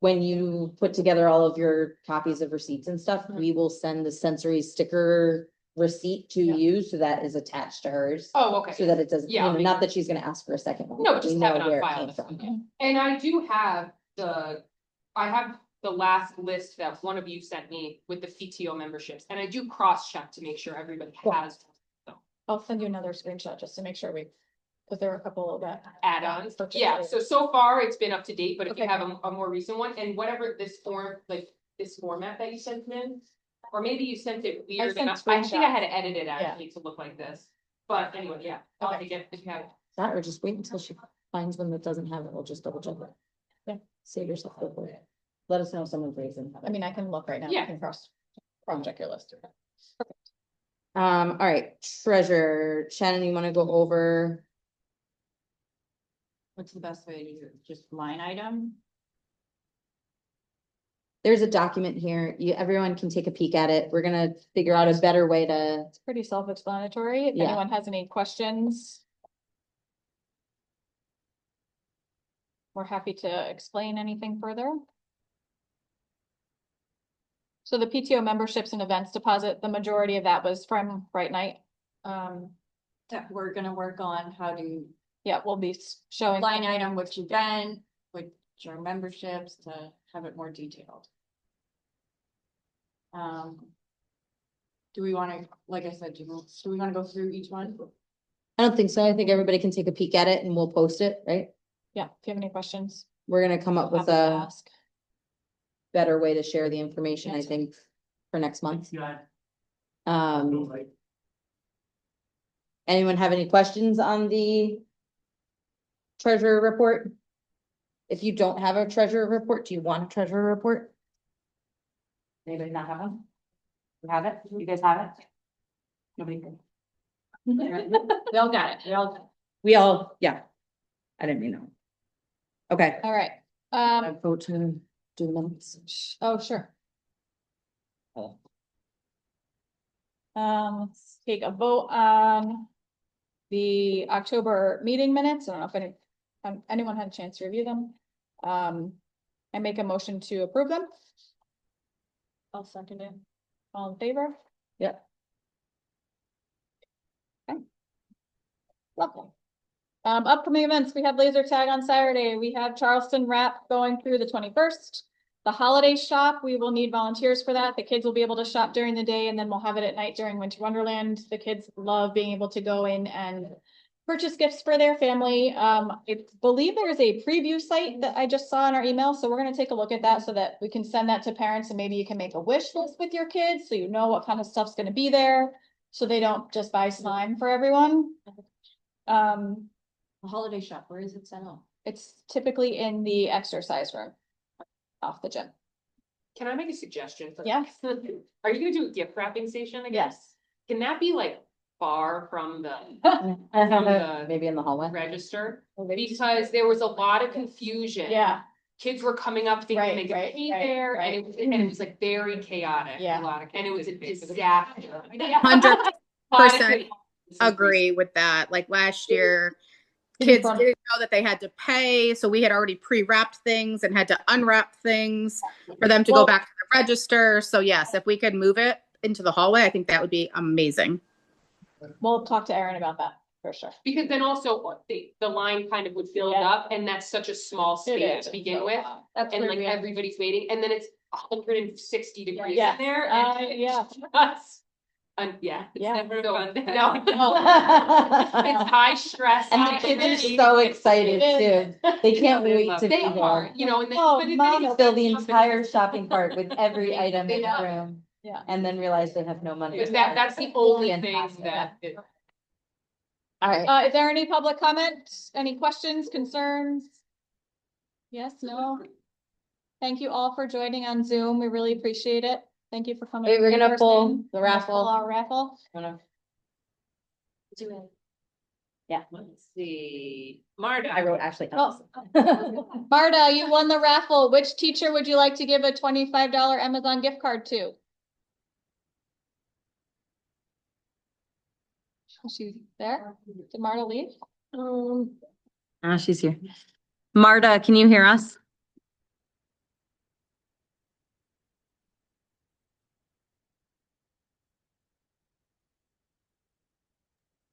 when you put together all of your copies of receipts and stuff, we will send the sensory sticker receipt to Yeah. you, so that is attached to hers. Oh, okay. So that it doesn't, Yeah, I'll make not that she's gonna ask for a second one. No, but just we have know it on where file. came from. And I do have the last list that one of you sent me with the PTO memberships, and I do cross-check to make sure everybody Cool. has I'll send you another screenshot just to make sure because there were a couple of that. add-ons. purchased Yeah, later. so far it's been up to date, but if you Okay. have a more recent one, and whatever this format that you sent in, or maybe you sent it weird, sent I think I had screenshots. to edit it actually to look like this. But anyway, yeah, I'll Okay. take it if you have it. That or just wait until she finds one that doesn't have it. We'll just double check it. Yeah. Save yourself the work. Let us know if someone raising. I mean, I can look right now. Yeah. I can check your list. All right, treasurer, Shannon, you wanna go over? What's the best way to use it? Just line item? There's a document here. Everyone can take a peek at it. We're gonna figure out a better way to, It's pretty self-explanatory. If Yeah. anyone has any questions, we're happy to explain anything further. So the PTO memberships and events deposit, the majority of that was from Bright Night. That we're gonna work on how to Yeah, we'll be showing. line item which event, which are memberships to have it more detailed. Do we wanna, like I said, do we wanna go through each one? I don't think so. I think everybody can take a peek at it and we'll post it, right? Yeah, if you have any questions. We're gonna come up with happy to a ask. better way to share the information, I Yes. think, for next month. Um. Anyone have any questions on the treasurer report? If you don't have a treasurer report, do you want a treasurer report? Anybody not have one? You have it? You guys have it? Nobody good. We all got it, We all, yeah. I didn't mean no. Okay. All right, I vote to do the minutes. oh, sure. Let's take a vote on the October meeting minutes. I don't know if anyone had a chance to review them. I make a motion to approve them. I'll second it. All in favor? Yep. Okay. Lovely. Upcoming events, we have laser tag on Saturday. We have Charleston Wrap going through the 21st. The holiday shop, we will need volunteers for that. The kids will be able to shop during the day and then we'll have it at night during Winter Wonderland. The kids love being able to go in and purchase gifts for their family. I believe there is a preview site that I just saw in our email, so we're gonna take a look at that so that we can send that to parents and maybe you can make a wish list with your kids, so you know what kind of stuff's gonna be there, so they don't just buy slime for everyone. The holiday shop, where is it set up? It's typically in the exercise room off the gym. Can I make a suggestion? Yes. Are you gonna do a gift wrapping station again? Yes. Can that be like far from the Maybe in the hallway. register? Because there was a lot of confusion. Yeah, Kids were coming up thinking Right, they could right, be right, there, right. and it was like very chaotic. Yeah. A lot of, and it was a disaster. 100% agree with that. Like last year, kids didn't know that they had to pay, so we had already pre-wrapped things and had to unwrap things for them to Well- go back to the register. So yes, if we could move it into the hallway, I think that would be amazing. we'll talk to Erin about that for sure. Because then also the line kind of would build Yeah. up, and that's such a small space to begin with. That's And where like we- everybody's waiting, and then it's 160 degrees Yeah. in there. And Yeah. yeah. It's Yeah. never fun. No, No. it's high stress. And the kids are so excited too. They can't wait to be They are, there. you know, and then. Oh, but then Mom, it's Fill the like- entire shopping cart with every item in the Yeah. room. Yeah. And then realize they have no money. But that's the only thing Fantastic. that. All right. Is there any public comment? Any questions, concerns? Yes, no? Thank you all for joining on Zoom. We really appreciate it. Thank you for coming. Wait, we're in gonna pull person. the We're gonna raffle. pull our raffle. Yeah, Let's see, Marta. I wrote Ashley. Oh. Marta, you won the raffle. Which teacher would you like to give a $25 Amazon gift card to? Is she there? Did Marta leave? She's here. Marta, can you hear us?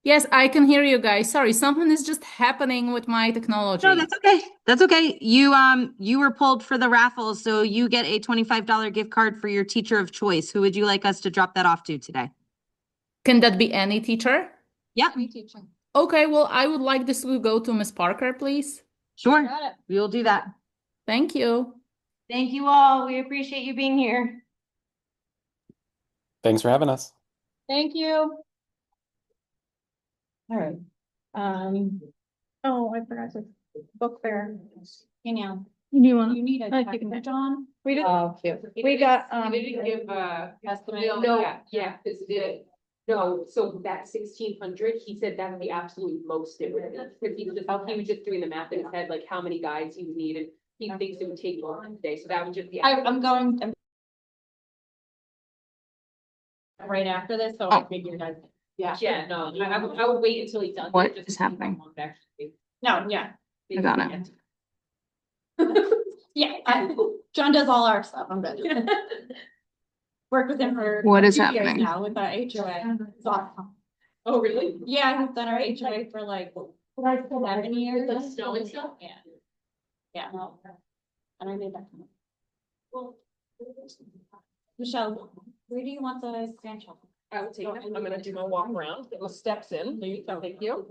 Yes, I can hear you guys. Sorry, something is just happening with my technology. No, that's okay. That's okay. You were pulled for the raffle, so you get a $25 gift card for your teacher of choice. Who would you like us to drop that off to today? Can that be any teacher? Yeah, Any teacher. Okay, well, I would like this to go to Miss Parker, please. sure. Got it. We will do that. Thank you. Thank you all. We appreciate you being here. Thanks for having us. Thank you. All right. Oh, I forgot to book fair. You You want? You need a I check, can- John? We did, Oh, cute. we got, He didn't give, Estimate. no, yeah, cause it did. No, so that 1,600, he said that would be absolute most it would be. 'Cause he was just doing the math in his head, like how many guides he would need, and he thinks it would take longer today, so that would just be. I'm going. Right after this, so I figured I'd. Yeah, no, I would wait until he's done. What just is to see how happening? long it actually No, yeah, I got takes. it. yeah, John does all our stuff, I'm good. Worked with him for. What is 2 years happening? Now with our HOA. It's awesome. Oh, really? Yeah, he's done our HOA for like 7 years. Like snow and stuff? Yeah. Yeah. And I made that. Michelle, where do you want the grandchild? I will take them. I'm gonna do my walk around, get my steps in. Thank you.